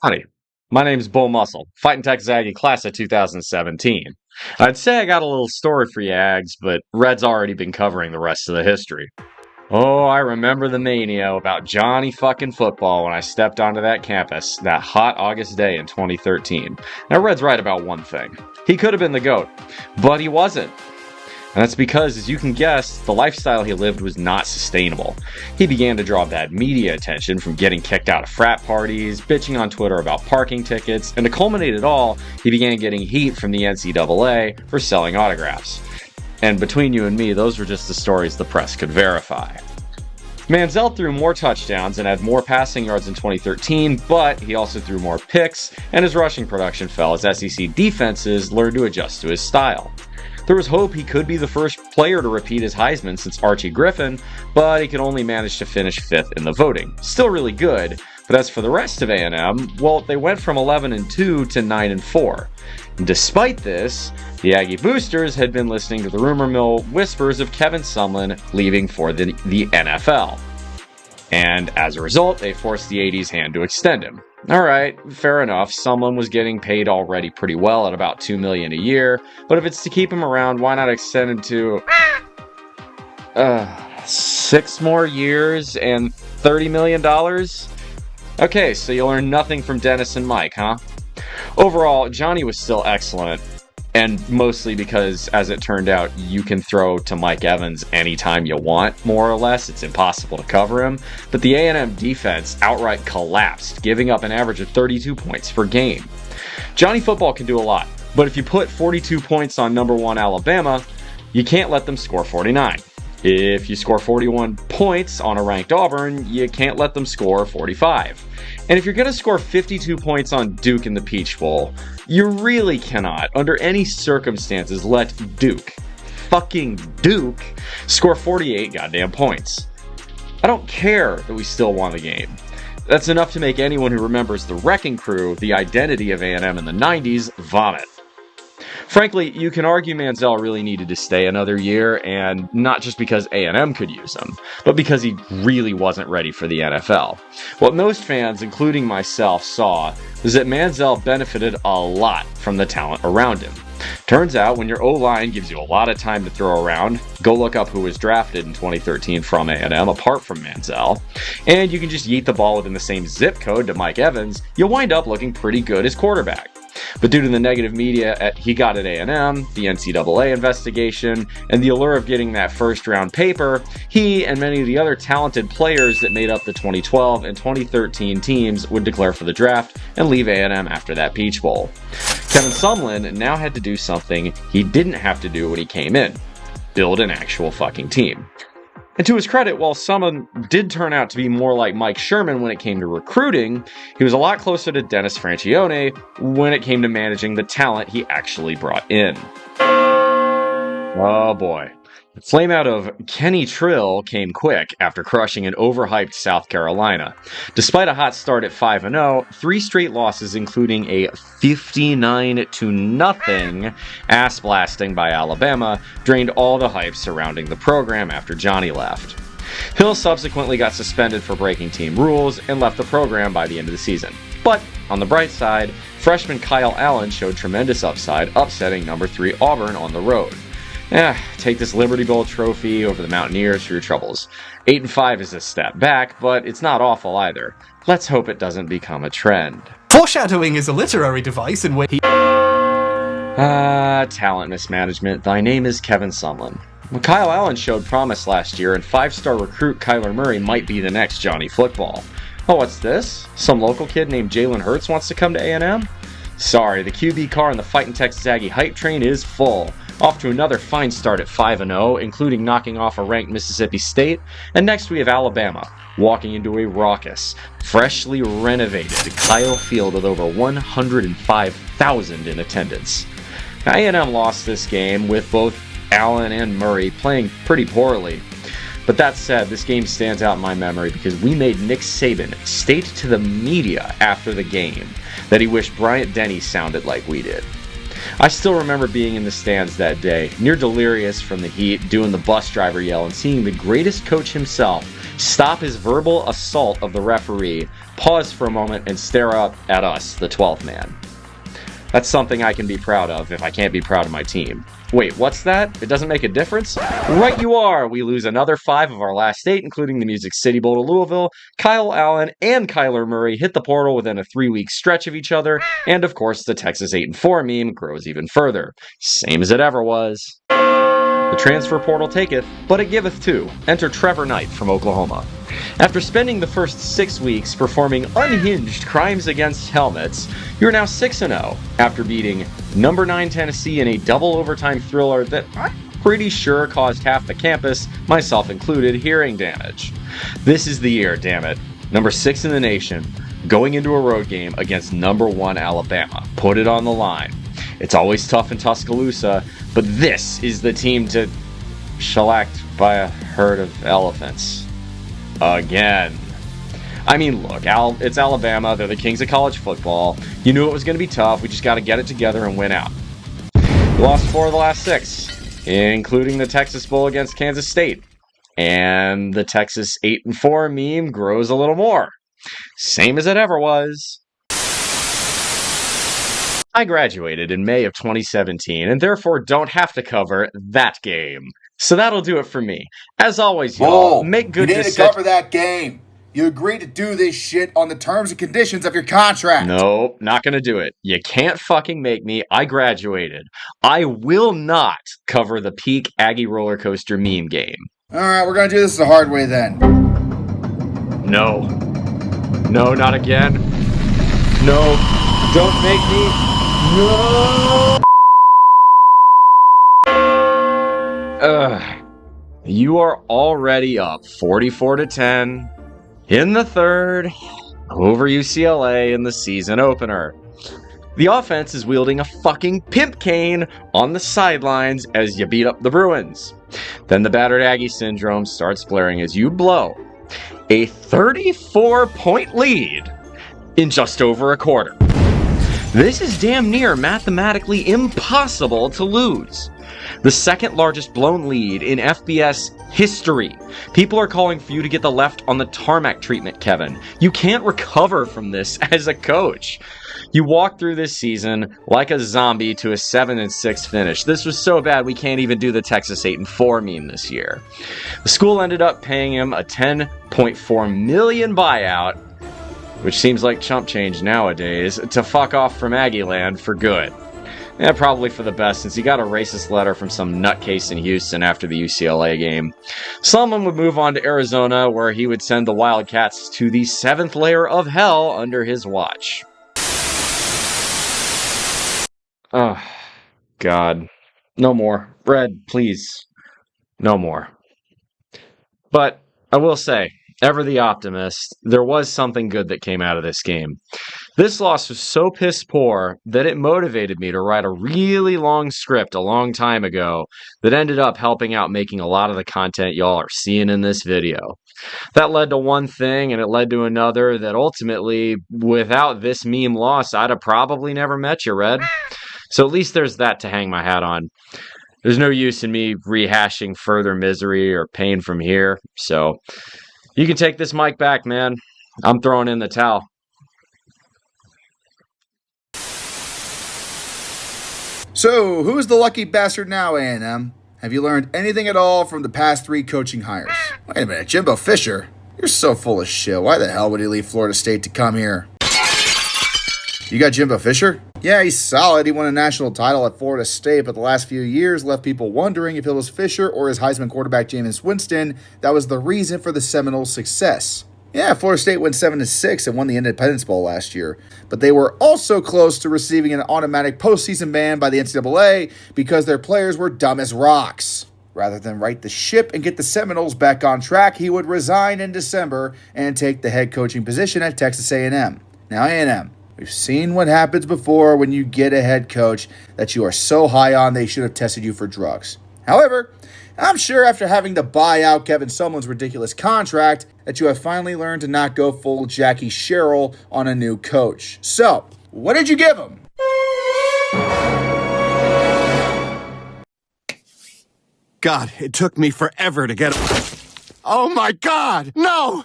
Howdy, my name's Bull Muscle, Fighting Texas Aggie class of 2017. I'd say I got a little story for you, Ags, but Red's already been covering the rest of the history. Oh, I remember the mania about Johnny fucking Football when I stepped onto that campus that hot August day in 2013. Now, Red's right about one thing. He could have been the GOAT, but he wasn't. And that's because, as you can guess, the lifestyle he lived was not sustainable. He began to draw bad media attention from getting kicked out of frat parties, bitching on Twitter about parking tickets, and to culminate it all, he began getting heat from the NCAA for selling autographs. And between you and me, those were just the stories the press could verify. Manziel threw more touchdowns and had more passing yards in 2013, but he also threw more picks, and his rushing production fell as SEC defenses learned to adjust to his style. There was hope he could be the first player to repeat his Heisman since Archie Griffin, but he could only manage to finish 5th in the voting. Still really good, but as for the rest of A&M, well, they went from 11-2 to 9-4. And despite this, the Aggie boosters had been listening to the rumor mill whispers of Kevin Sumlin leaving for the NFL. And as a result, they forced the 80's hand to extend him. Alright, fair enough, Sumlin was getting paid already pretty well at about $2 million a year, but if it's to keep him around, why not extend him to 6 more years and $30 million? Okay, so you learned nothing from Dennis and Mike, huh? Overall, Johnny was still excellent, and mostly because, as it turned out, you can throw to Mike Evans anytime you want, more or less. It's impossible to cover him. But the A&M defense outright collapsed, giving up an average of 32 points per game. Johnny football can do a lot, but if you put 42 points on number 1 Alabama, you can't let them score 49. If you score 41 points on a ranked Auburn, you can't let them score 45. And if you're going to score 52 points on Duke in the Peach Bowl, you really cannot, under any circumstances, let fucking Duke, score 48 goddamn points. I don't care that we still won the game. That's enough to make anyone who remembers the Wrecking Crew, the identity of A&M in the 90s, vomit. Frankly, you can argue Manziel really needed to stay another year, and not just because A&M could use him, but because he really wasn't ready for the NFL. What most fans, including myself, saw was that Manziel benefited a lot from the talent around him. Turns out, when your O-line gives you a lot of time to throw around, go look up who was drafted in 2013 from A&M apart from Manziel, and you can just yeet the ball within the same zip code to Mike Evans, you'll wind up looking pretty good as quarterback. But due to the negative media he got at A&M, the NCAA investigation, and the allure of getting that first-round paper, he and many of the other talented players that made up the 2012 and 2013 teams would declare for the draft and leave A&M after that Peach Bowl. Kevin Sumlin now had to do something he didn't have to do when he came in: build an actual fucking team. And to his credit, while Sumlin did turn out to be more like Mike Sherman when it came to recruiting, he was a lot closer to Dennis Franchione when it came to managing the talent he actually brought in. Oh boy. The flameout of Kenny Trill came quick after crushing an overhyped South Carolina. Despite a hot start at 5-0, 3 straight losses including a 59-0 ass blasting by Alabama drained all the hype surrounding the program after Johnny left. Hill subsequently got suspended for breaking team rules and left the program by the end of the season. But on the bright side, freshman Kyle Allen showed tremendous upside, upsetting number 3 Auburn on the road. Take this Liberty Bowl trophy over the Mountaineers for your troubles. 8-5 is a step back, but it's not awful either. Let's hope it doesn't become a trend. Foreshadowing is a literary device in which he... talent mismanagement. Thy name is Kevin Sumlin. Well, Kyle Allen showed promise last year, and 5-star recruit Kyler Murray might be the next Johnny Football. Oh, what's this? Some local kid named Jalen Hurts wants to come to A&M? Sorry, the QB car in the Fightin' Texas Aggie hype train is full. Off to another fine start at 5-0, including knocking off a ranked Mississippi State, and next we have Alabama, walking into a raucous, freshly renovated Kyle Field with over 105,000 in attendance. Now, A&M lost this game with both Allen and Murray playing pretty poorly. But that said, this game stands out in my memory because we made Nick Saban state to the media after the game that he wished Bryant Denny sounded like we did. I still remember being in the stands that day, near delirious from the heat, doing the bus driver yell and seeing the greatest coach himself stop his verbal assault of the referee, pause for a moment, and stare up at us, the 12th man. That's something I can be proud of if I can't be proud of my team. Wait, what's that? It doesn't make a difference? Right you are! We lose another 5 of our last 8, including the Music City Bowl to Louisville. Kyle Allen and Kyler Murray hit the portal within a 3-week stretch of each other, and of course the Texas 8-4 meme grows even further. Same as it ever was. The transfer portal taketh, but it giveth too. Enter Trevor Knight from Oklahoma. After spending the first 6 weeks performing unhinged crimes against helmets, you're now 6-0 after beating number 9 Tennessee in a double overtime thriller that pretty sure caused half the campus, myself included, hearing damage. This is the year, damn it. Number 6 in the nation, going into a road game against number 1 Alabama. Put it on the line. It's always tough in Tuscaloosa, but this is the team to shellacked by a herd of elephants. Again. I mean, look, it's Alabama. They're the kings of college football. You knew it was going to be tough. We just got to get it together and win out. We lost 4 of the last 6, including the Texas Bowl against Kansas State. And the Texas 8-4 meme grows a little more. Same as it ever was. I graduated in May of 2017 and therefore don't have to cover that game. So that'll do it for me. As always, y'all, make good decisions. You need to cover that game. You agreed to do this shit on the terms and conditions of your contract. Nope, not gonna do it. You can't fucking make me. I graduated. I will not cover the peak Aggie roller coaster meme game. Alright, we're gonna do this the hard way then. No. No, not again. No. Don't make me. No! You are already up 44-10 in the third over UCLA in the season opener. The offense is wielding a fucking pimp cane on the sidelines as you beat up the Bruins. Then the battered Aggie syndrome starts blaring as you blow a 34-point lead in just over a quarter. This is damn near mathematically impossible to lose. The second largest blown lead in FBS history. People are calling for you to get the left on the tarmac treatment, Kevin. You can't recover from this as a coach. You walked through this season like a zombie to a 7-6 finish. This was so bad we can't even do the Texas 8-4 meme this year. The school ended up paying him a $10.4 million buyout, which seems like chump change nowadays, to fuck off from Aggieland for good. Yeah, probably for the best, since he got a racist letter from some nutcase in Houston after the UCLA game. Someone would move on to Arizona, where he would send the Wildcats to the 7th layer of hell under his watch. Oh, God. No more. Red, please. No more. But I will say, ever the optimist, there was something good that came out of this game. This loss was so piss poor that it motivated me to write a really long script a long time ago that ended up helping out making a lot of the content y'all are seeing in this video. That led to one thing and it led to another that ultimately, without this meme loss, I'd have probably never met you, Red. So at least there's that to hang my hat on. There's no use in me rehashing further misery or pain from here, so you can take this mic back, man. I'm throwing in the towel. So, who's the lucky bastard now, A&M? Have you learned anything at all from the past 3 coaching hires? Wait a minute, Jimbo Fisher? You're so full of shit. Why the hell would he leave Florida State to come here? You got Jimbo Fisher? Yeah, he's solid. He won a national title at Florida State, but the last few years left people wondering if it was Fisher or his Heisman quarterback Jameis Winston that was the reason for the Seminoles' success. Yeah, Florida State went 7-6 and won the Independence Bowl last year, but they were also close to receiving an automatic postseason ban by the NCAA because their players were dumb as rocks. Rather than right the ship and get the Seminoles back on track, he would resign in December and take the head coaching position at Texas A&M. Now, A&M, we've seen what happens before when you get a head coach that you are so high on they should have tested you for drugs. However, I'm sure after having to buy out Kevin Sumlin's ridiculous contract that you have finally learned to not go full Jackie Sherrill on a new coach. So, what did you give him? God, it took me forever to get... Oh my God, no!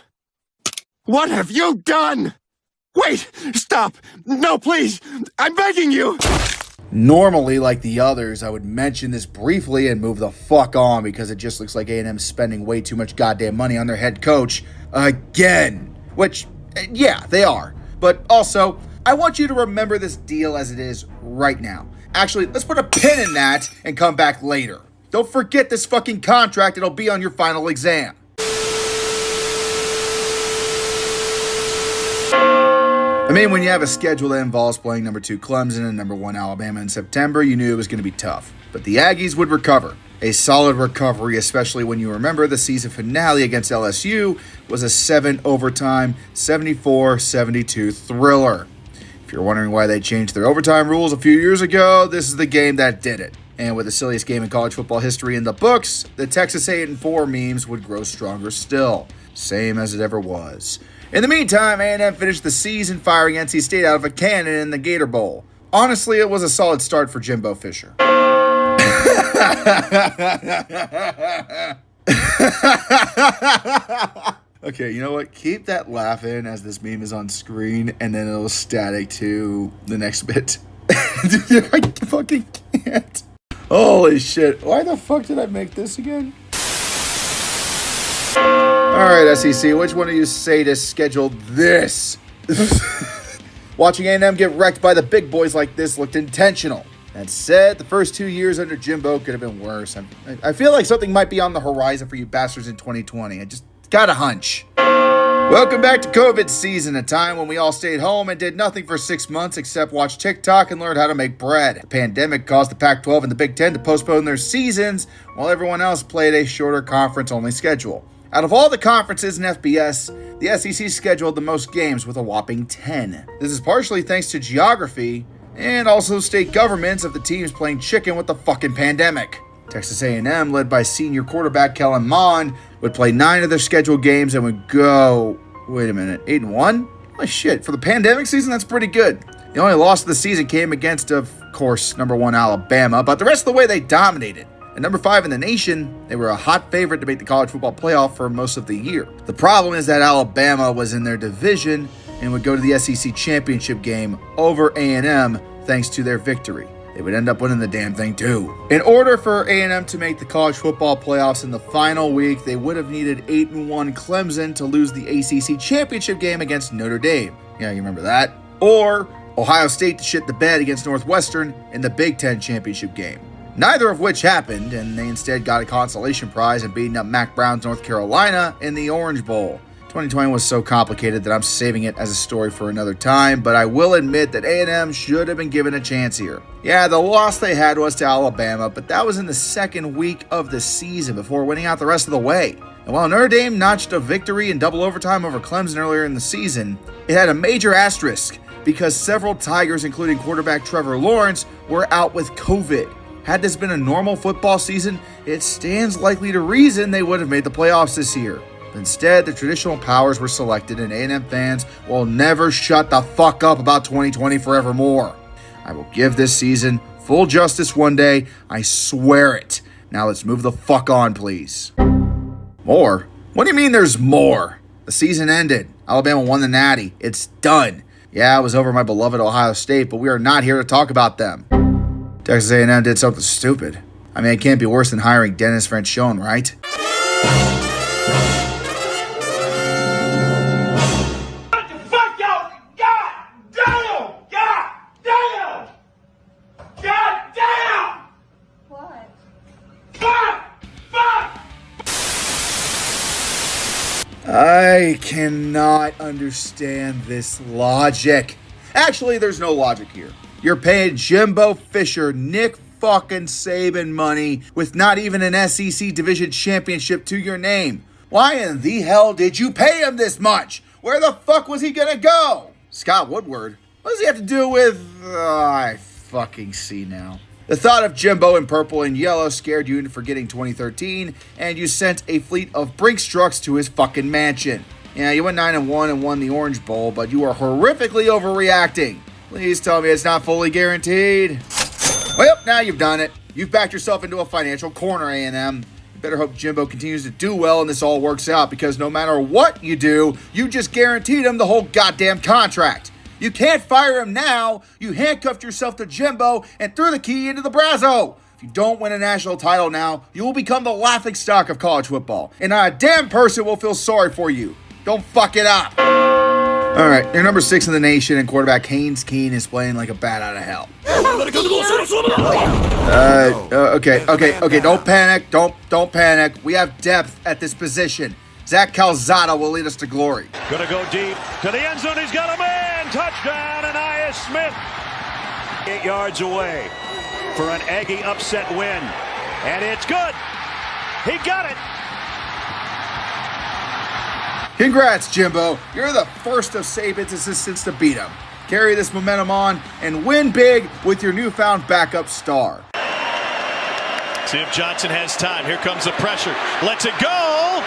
What have you done? Wait, stop! No, please! I'm begging you! Normally, like the others, I would mention this briefly and move the fuck on because it just looks like A&M's spending way too much goddamn money on their head coach again. Which, yeah, they are. But also, I want you to remember this deal as it is right now. Actually, let's put a pin in that and come back later. Don't forget this fucking contract. It'll be on your final exam. I mean, when you have a schedule that involves playing number 2 Clemson and number 1 Alabama in September, you knew it was going to be tough. But the Aggies would recover. A solid recovery, especially when you remember the season finale against LSU was a 7-overtime, 74-72 thriller. If you're wondering why they changed their overtime rules a few years ago, this is the game that did it. And with the silliest game in college football history in the books, the Texas 8-4 memes would grow stronger still. Same as it ever was. In the meantime, A&M finished the season firing NC State out of a cannon in the Gator Bowl. Honestly, it was a solid start for Jimbo Fisher. Okay, you know what? Keep that laugh in as this meme is on screen, and then it'll static to the next bit. I fucking can't. Holy shit. Why the fuck did I make this again? Alright, SEC, which one of you sadists scheduled this? Watching A&M get wrecked by the big boys like this looked intentional. That said, the first 2 years under Jimbo could have been worse. I feel like something might be on the horizon for you bastards in 2020. I just got a hunch. Welcome back to COVID season, a time when we all stayed home and did nothing for 6 months except watch TikTok and learn how to make bread. The pandemic caused the Pac-12 and the Big Ten to postpone their seasons, while everyone else played a shorter conference-only schedule. Out of all the conferences in FBS, the SEC scheduled the most games with a whopping 10. This is partially thanks to geography, and also state governments of the teams playing chicken with the fucking pandemic. Texas A&M, led by senior quarterback Kellen Mond, would play 9 of their scheduled games and would go, 8-1? Holy shit, for the pandemic season, that's pretty good. The only loss of the season came against, of course, number 1 Alabama, but the rest of the way they dominated. At number 5 in the nation, they were a hot favorite to make the college football playoff for most of the year. The problem is that Alabama was in their division and would go to the SEC championship game over A&M thanks to their victory. They would end up winning the damn thing too. In order for A&M to make the college football playoffs in the final week, they would have needed 8-1 Clemson to lose the ACC championship game against Notre Dame. Yeah, you remember that? Or Ohio State to shit the bed against Northwestern in the Big Ten championship game. Neither of which happened, and they instead got a consolation prize in beating up Mac Brown's North Carolina in the Orange Bowl. 2020 was so complicated that I'm saving it as a story for another time, but I will admit that A&M should have been given a chance here. Yeah, the loss they had was to Alabama, but that was in the second week of the season before winning out the rest of the way. And while Notre Dame notched a victory in double overtime over Clemson earlier in the season, it had a major asterisk because several Tigers, including quarterback Trevor Lawrence, were out with COVID. Had this been a normal football season, it stands likely to reason they would have made the playoffs this year. Instead, the traditional powers were selected, and A&M fans will never shut the fuck up about 2020 forevermore. I will give this season full justice one day, I swear it. Now let's move the fuck on, please. More? What do you mean there's more? The season ended. Alabama won the Natty. It's done. Yeah, I was over my beloved Ohio State, but we are not here to talk about them. Texas A&M did something stupid. I mean, it can't be worse than hiring Dennis Franchione, right? I cannot understand this logic. Actually, there's no logic here. You're paying Jimbo Fisher Nick fucking Saban money with not even an SEC division championship to your name. Why in the hell did you pay him this much? Where the fuck was he gonna go? Scott Woodward. What does he have to do with... I fucking see now. The thought of Jimbo in purple and yellow scared you into forgetting 2013, and you sent a fleet of Brinks trucks to his fucking mansion. Yeah, you went 9-1 and won the Orange Bowl, but you are horrifically overreacting. Please tell me it's not fully guaranteed. Well, now you've done it. You've backed yourself into a financial corner, A&M. You better hope Jimbo continues to do well and this all works out, because no matter what you do, you just guaranteed him the whole goddamn contract. You can't fire him now. You handcuffed yourself to Jimbo and threw the key into the Brazzo. If you don't win a national title now, you will become the laughingstock of college football. And not a damn person will feel sorry for you. Don't fuck it up. All right, you're number 6 in the nation, and quarterback Haynes Keene is playing like a bat out of hell. Okay. Don't panic. Don't panic. We have depth at this position. Zach Calzada will lead us to glory. Gonna go deep to the end zone. He's got a man. Touchdown, Anaya Smith. 8 yards away for an Aggie upset win. And it's good. He got it. Congrats, Jimbo. You're the first of Saban's assistants to beat him. Carry this momentum on and win big with your newfound backup star. See if Johnson has time. Here comes the pressure. Lets it go.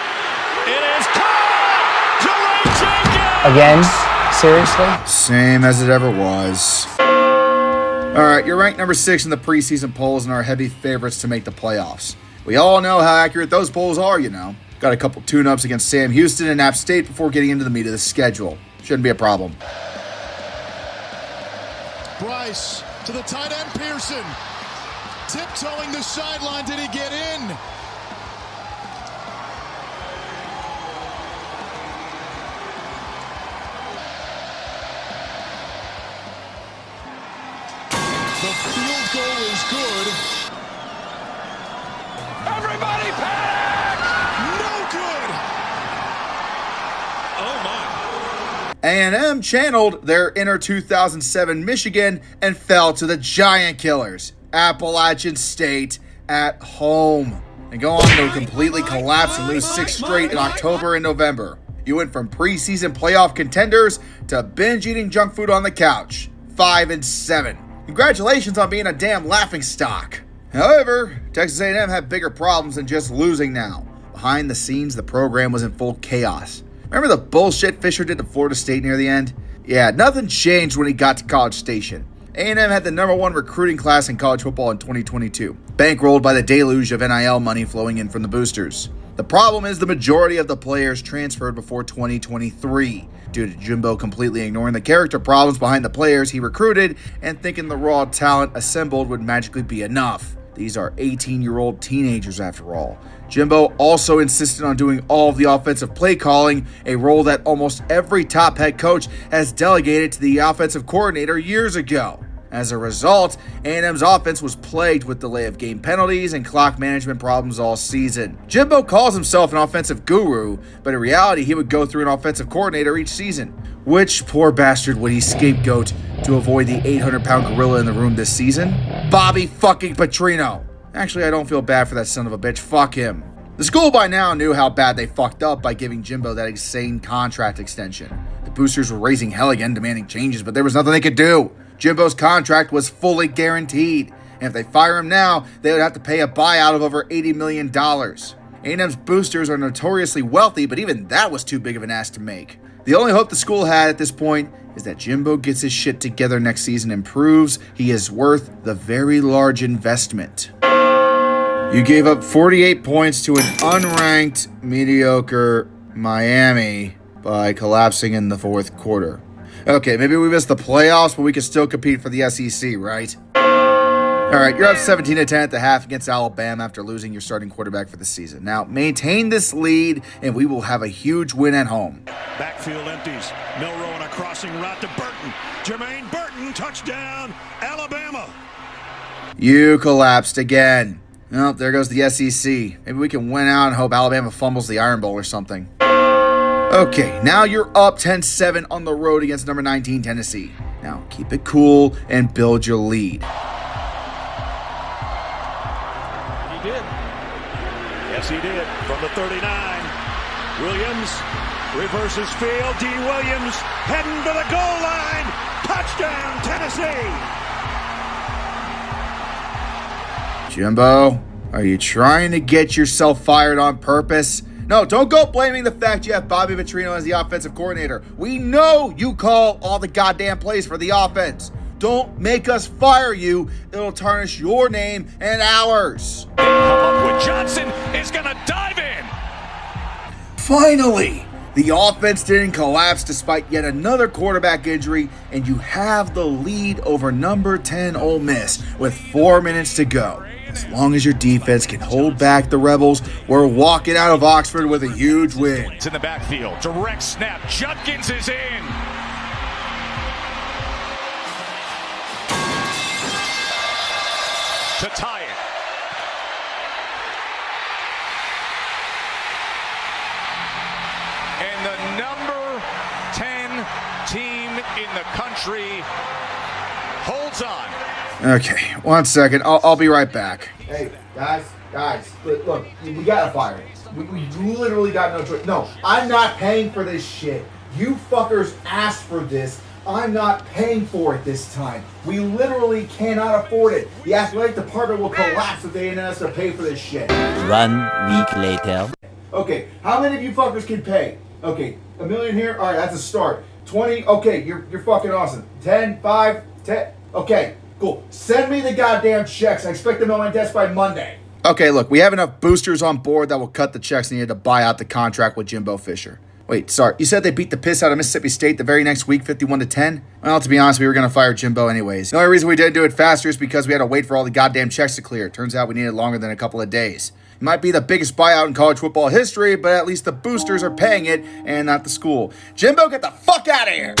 It is caught. Jermaine Jenkins. Again? Seriously? Same as it ever was. All right, you're ranked number 6 in the preseason polls and are heavy favorites to make the playoffs. We all know how accurate those polls are, you know. Got a couple tune-ups against Sam Houston and App State before getting into the meat of the schedule. Shouldn't be a problem. Bryce to the tight end, Pearson. Tiptoeing the sideline. Did he get in? The field goal is good. Everybody panic! No good. Oh my. A&M channeled their inner 2007 Michigan and fell to the Giant Killers, Appalachian State, at home. And go on to completely collapse and lose 6 straight in October and November. You went from preseason playoff contenders to binge-eating junk food on the couch, 5-7. Congratulations on being a damn laughingstock. However, Texas A&M had bigger problems than just losing now. Behind the scenes, the program was in full chaos. Remember the bullshit Fisher did to Florida State near the end? Yeah, nothing changed when he got to College Station. A&M had the #1 recruiting class in college football in 2022, bankrolled by the deluge of NIL money flowing in from the boosters. The problem is the majority of the players transferred before 2023, due to Jimbo completely ignoring the character problems behind the players he recruited and thinking the raw talent assembled would magically be enough. These are 18-year-old teenagers after all. Jimbo also insisted on doing all of the offensive play calling, a role that almost every top head coach has delegated to the offensive coordinator years ago. As a result, A&M's offense was plagued with delay of game penalties and clock management problems all season. Jimbo calls himself an offensive guru, but in reality he would go through an offensive coordinator each season. Which poor bastard would he scapegoat to avoid the 800-pound gorilla in the room this season? Bobby fucking Petrino. Actually, I don't feel bad for that son of a bitch. Fuck him. The school by now knew how bad they fucked up by giving Jimbo that insane contract extension. The boosters were raising hell again, demanding changes, but there was nothing they could do. Jimbo's contract was fully guaranteed, and if they fire him now, they would have to pay a buyout of over $80 million. A&M's boosters are notoriously wealthy, but even that was too big of an ask to make. The only hope the school had at this point is that Jimbo gets his shit together next season and proves he is worth the very large investment. You gave up 48 points to an unranked, mediocre Miami by collapsing in the fourth quarter. Okay, maybe we missed the playoffs, but we can still compete for the SEC, right? All right, you're up 17-10 at the half against Alabama after losing your starting quarterback for the season. Now, maintain this lead, and we will have a huge win at home. Backfield empties. Milrow on a crossing route to Burton. Jermaine Burton, touchdown, Alabama. You collapsed again. Well, there goes the SEC. Maybe we can win out and hope Alabama fumbles the Iron Bowl or something. Okay, now you're up 10-7 on the road against number 19 Tennessee. Now, keep it cool and build your lead. He did. Yes, he did. From the 39. Williams reverses field. D. Williams heading to the goal line. Touchdown, Tennessee. Jimbo, are you trying to get yourself fired on purpose? No, don't go blaming the fact you have Bobby Petrino as the offensive coordinator. We know you call all the goddamn plays for the offense. Don't make us fire you. It'll tarnish your name and ours. Come up with Johnson is going to dive in. Finally, the offense didn't collapse despite yet another quarterback injury, and you have the lead over number 10 Ole Miss with 4 minutes to go. As long as your defense can hold back the Rebels, we're walking out of Oxford with a huge win. It's in the backfield. Direct snap. Judkins is in. To tie it. And the number 10 team in the country holds on. Okay, 1 second. I'll be right back. Hey, guys. Guys, look, we gotta fire him. We literally got no choice. No, I'm not paying for this shit. You fuckers asked for this. I'm not paying for it this time. We literally cannot afford it. The athletic department will collapse if they ain't us to pay for this shit. 1 week later. Okay, how many of you fuckers can pay? Okay, $1 million here? Alright, that's a start. 20, okay, you're fucking awesome. 10, 5, 10, okay, cool. Send me the goddamn checks. I expect them on my desk by Monday. Okay, look, we have enough boosters on board that will cut the checks needed to buy out the contract with Jimbo Fisher. Wait, sorry, you said they beat the piss out of Mississippi State the very next week, 51-10? Well, to be honest, we were going to fire Jimbo anyways. The only reason we didn't do it faster is because we had to wait for all the goddamn checks to clear. Turns out we needed longer than a couple of days. It might be the biggest buyout in college football history, but at least the boosters are paying it and not the school. Jimbo, get the fuck out of here!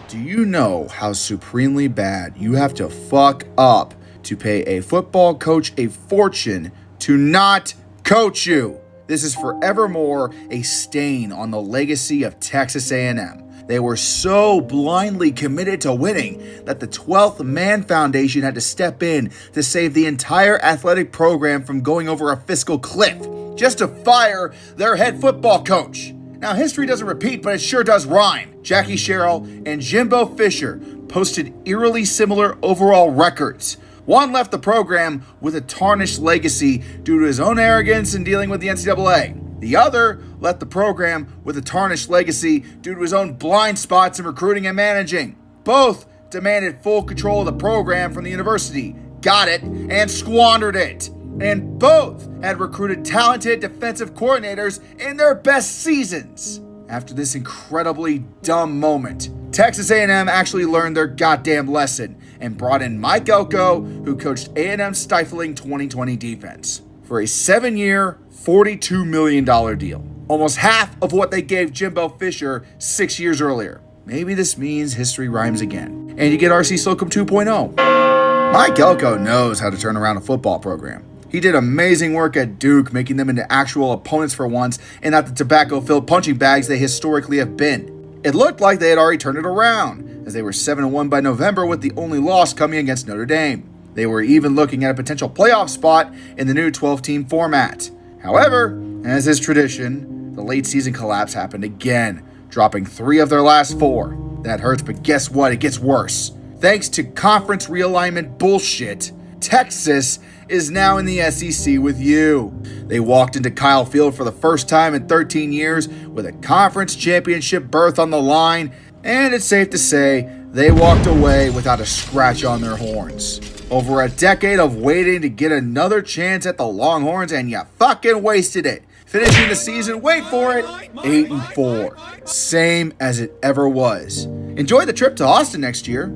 Do you know how supremely bad you have to fuck up to pay a football coach a fortune to not coach you? This is forevermore a stain on the legacy of Texas A&M. They were so blindly committed to winning that the 12th Man Foundation had to step in to save the entire athletic program from going over a fiscal cliff just to fire their head football coach. Now, history doesn't repeat, but it sure does rhyme. Jackie Sherrill and Jimbo Fisher posted eerily similar overall records. One left the program with a tarnished legacy due to his own arrogance in dealing with the NCAA. The other left the program with a tarnished legacy due to his own blind spots in recruiting and managing. Both demanded full control of the program from the university, got it, and squandered it. And both had recruited talented defensive coordinators in their best seasons. After this incredibly dumb moment, Texas A&M actually learned their goddamn lesson and brought in Mike Elko, who coached A&M's stifling 2020 defense, for a 7-year, $42 million deal. Almost half of what they gave Jimbo Fisher 6 years earlier. Maybe this means history rhymes again. And you get RC Slocum 2.0. Mike Elko knows how to turn around a football program. He did amazing work at Duke, making them into actual opponents for once, and not the tobacco-filled punching bags they historically have been. It looked like they had already turned it around, as they were 7-1 by November with the only loss coming against Notre Dame. They were even looking at a potential playoff spot in the new 12-team format. However, as is tradition, the late season collapse happened again, dropping 3 of their last 4. That hurts, but guess what? It gets worse. Thanks to conference realignment bullshit, Texas is now in the SEC with you. They walked into Kyle Field for the first time in 13 years with a conference championship berth on the line, and it's safe to say they walked away without a scratch on their horns. Over a decade of waiting to get another chance at the Longhorns, and you fucking wasted it. Finishing the season, wait for it, 8-4. Same as it ever was. Enjoy the trip to Austin next year.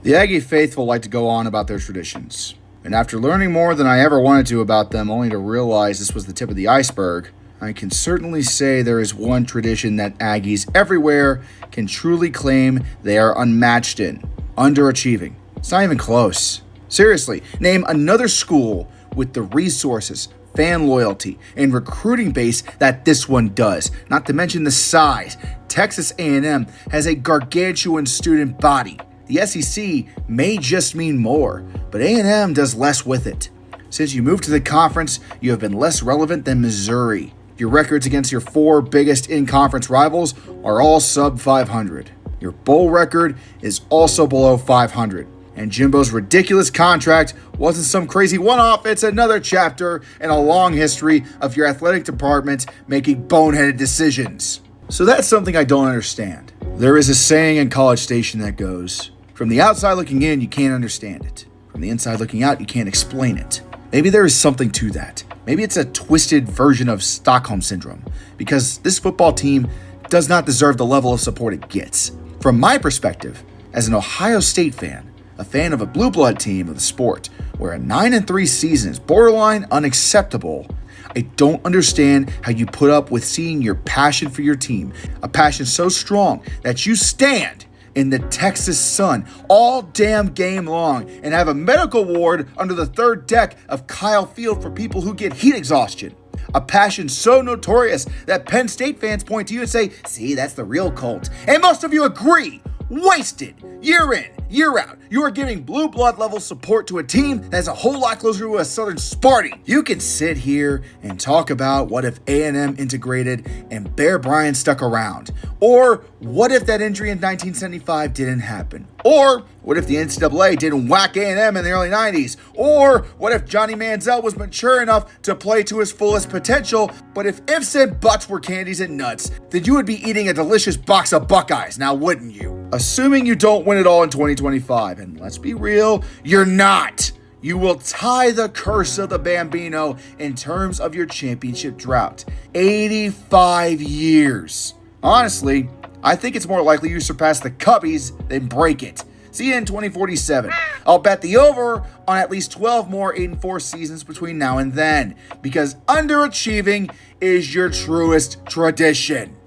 The Aggie faithful like to go on about their traditions, and after learning more than I ever wanted to about them, only to realize this was the tip of the iceberg, I can certainly say there is one tradition that Aggies everywhere can truly claim they are unmatched in: underachieving. It's not even close. Seriously, name another school with the resources, fan loyalty, and recruiting base that this one does, not to mention the size. Texas A&M has a gargantuan student body. The SEC may just mean more, but A&M does less with it. Since you moved to the conference, you have been less relevant than Missouri. Your records against your 4 biggest in-conference rivals are all sub 500. Your bowl record is also below 500. And Jimbo's ridiculous contract wasn't some crazy one-off, it's another chapter in a long history of your athletic department making boneheaded decisions. So that's something I don't understand. There is a saying in College Station that goes, from the outside looking in, you can't understand it. From the inside looking out, you can't explain it. Maybe there is something to that. Maybe it's a twisted version of Stockholm Syndrome, because this football team does not deserve the level of support it gets. From my perspective, as an Ohio State fan, a fan of a blue blood team of the sport, where a 9-3 season is borderline unacceptable, I don't understand how you put up with seeing your passion for your team, a passion so strong that you stand in the Texas sun all damn game long and have a medical ward under the 3rd deck of Kyle Field for people who get heat exhaustion. A passion so notorious that Penn State fans point to you and say, see, that's the real Colt. And most of you agree. Wasted, year in, year out, you are giving blue blood level support to a team that is a whole lot closer to a Southern Sparty. You can sit here and talk about what if A&M integrated and Bear Bryant stuck around, or what if that injury in 1975 didn't happen, or what if the NCAA didn't whack A&M in the early 90s, or what if Johnny Manziel was mature enough to play to his fullest potential, but if ifs and buts were candies and nuts, then you would be eating a delicious box of Buckeyes, now wouldn't you? Assuming you don't win it all in 2025, and let's be real, you're not. You will tie the curse of the Bambino in terms of your championship drought. 85 years. Honestly, I think it's more likely you surpass the Cubbies than break it. See you in 2047. I'll bet the over on at least 12 more 8-4 seasons between now and then, because underachieving is your truest tradition.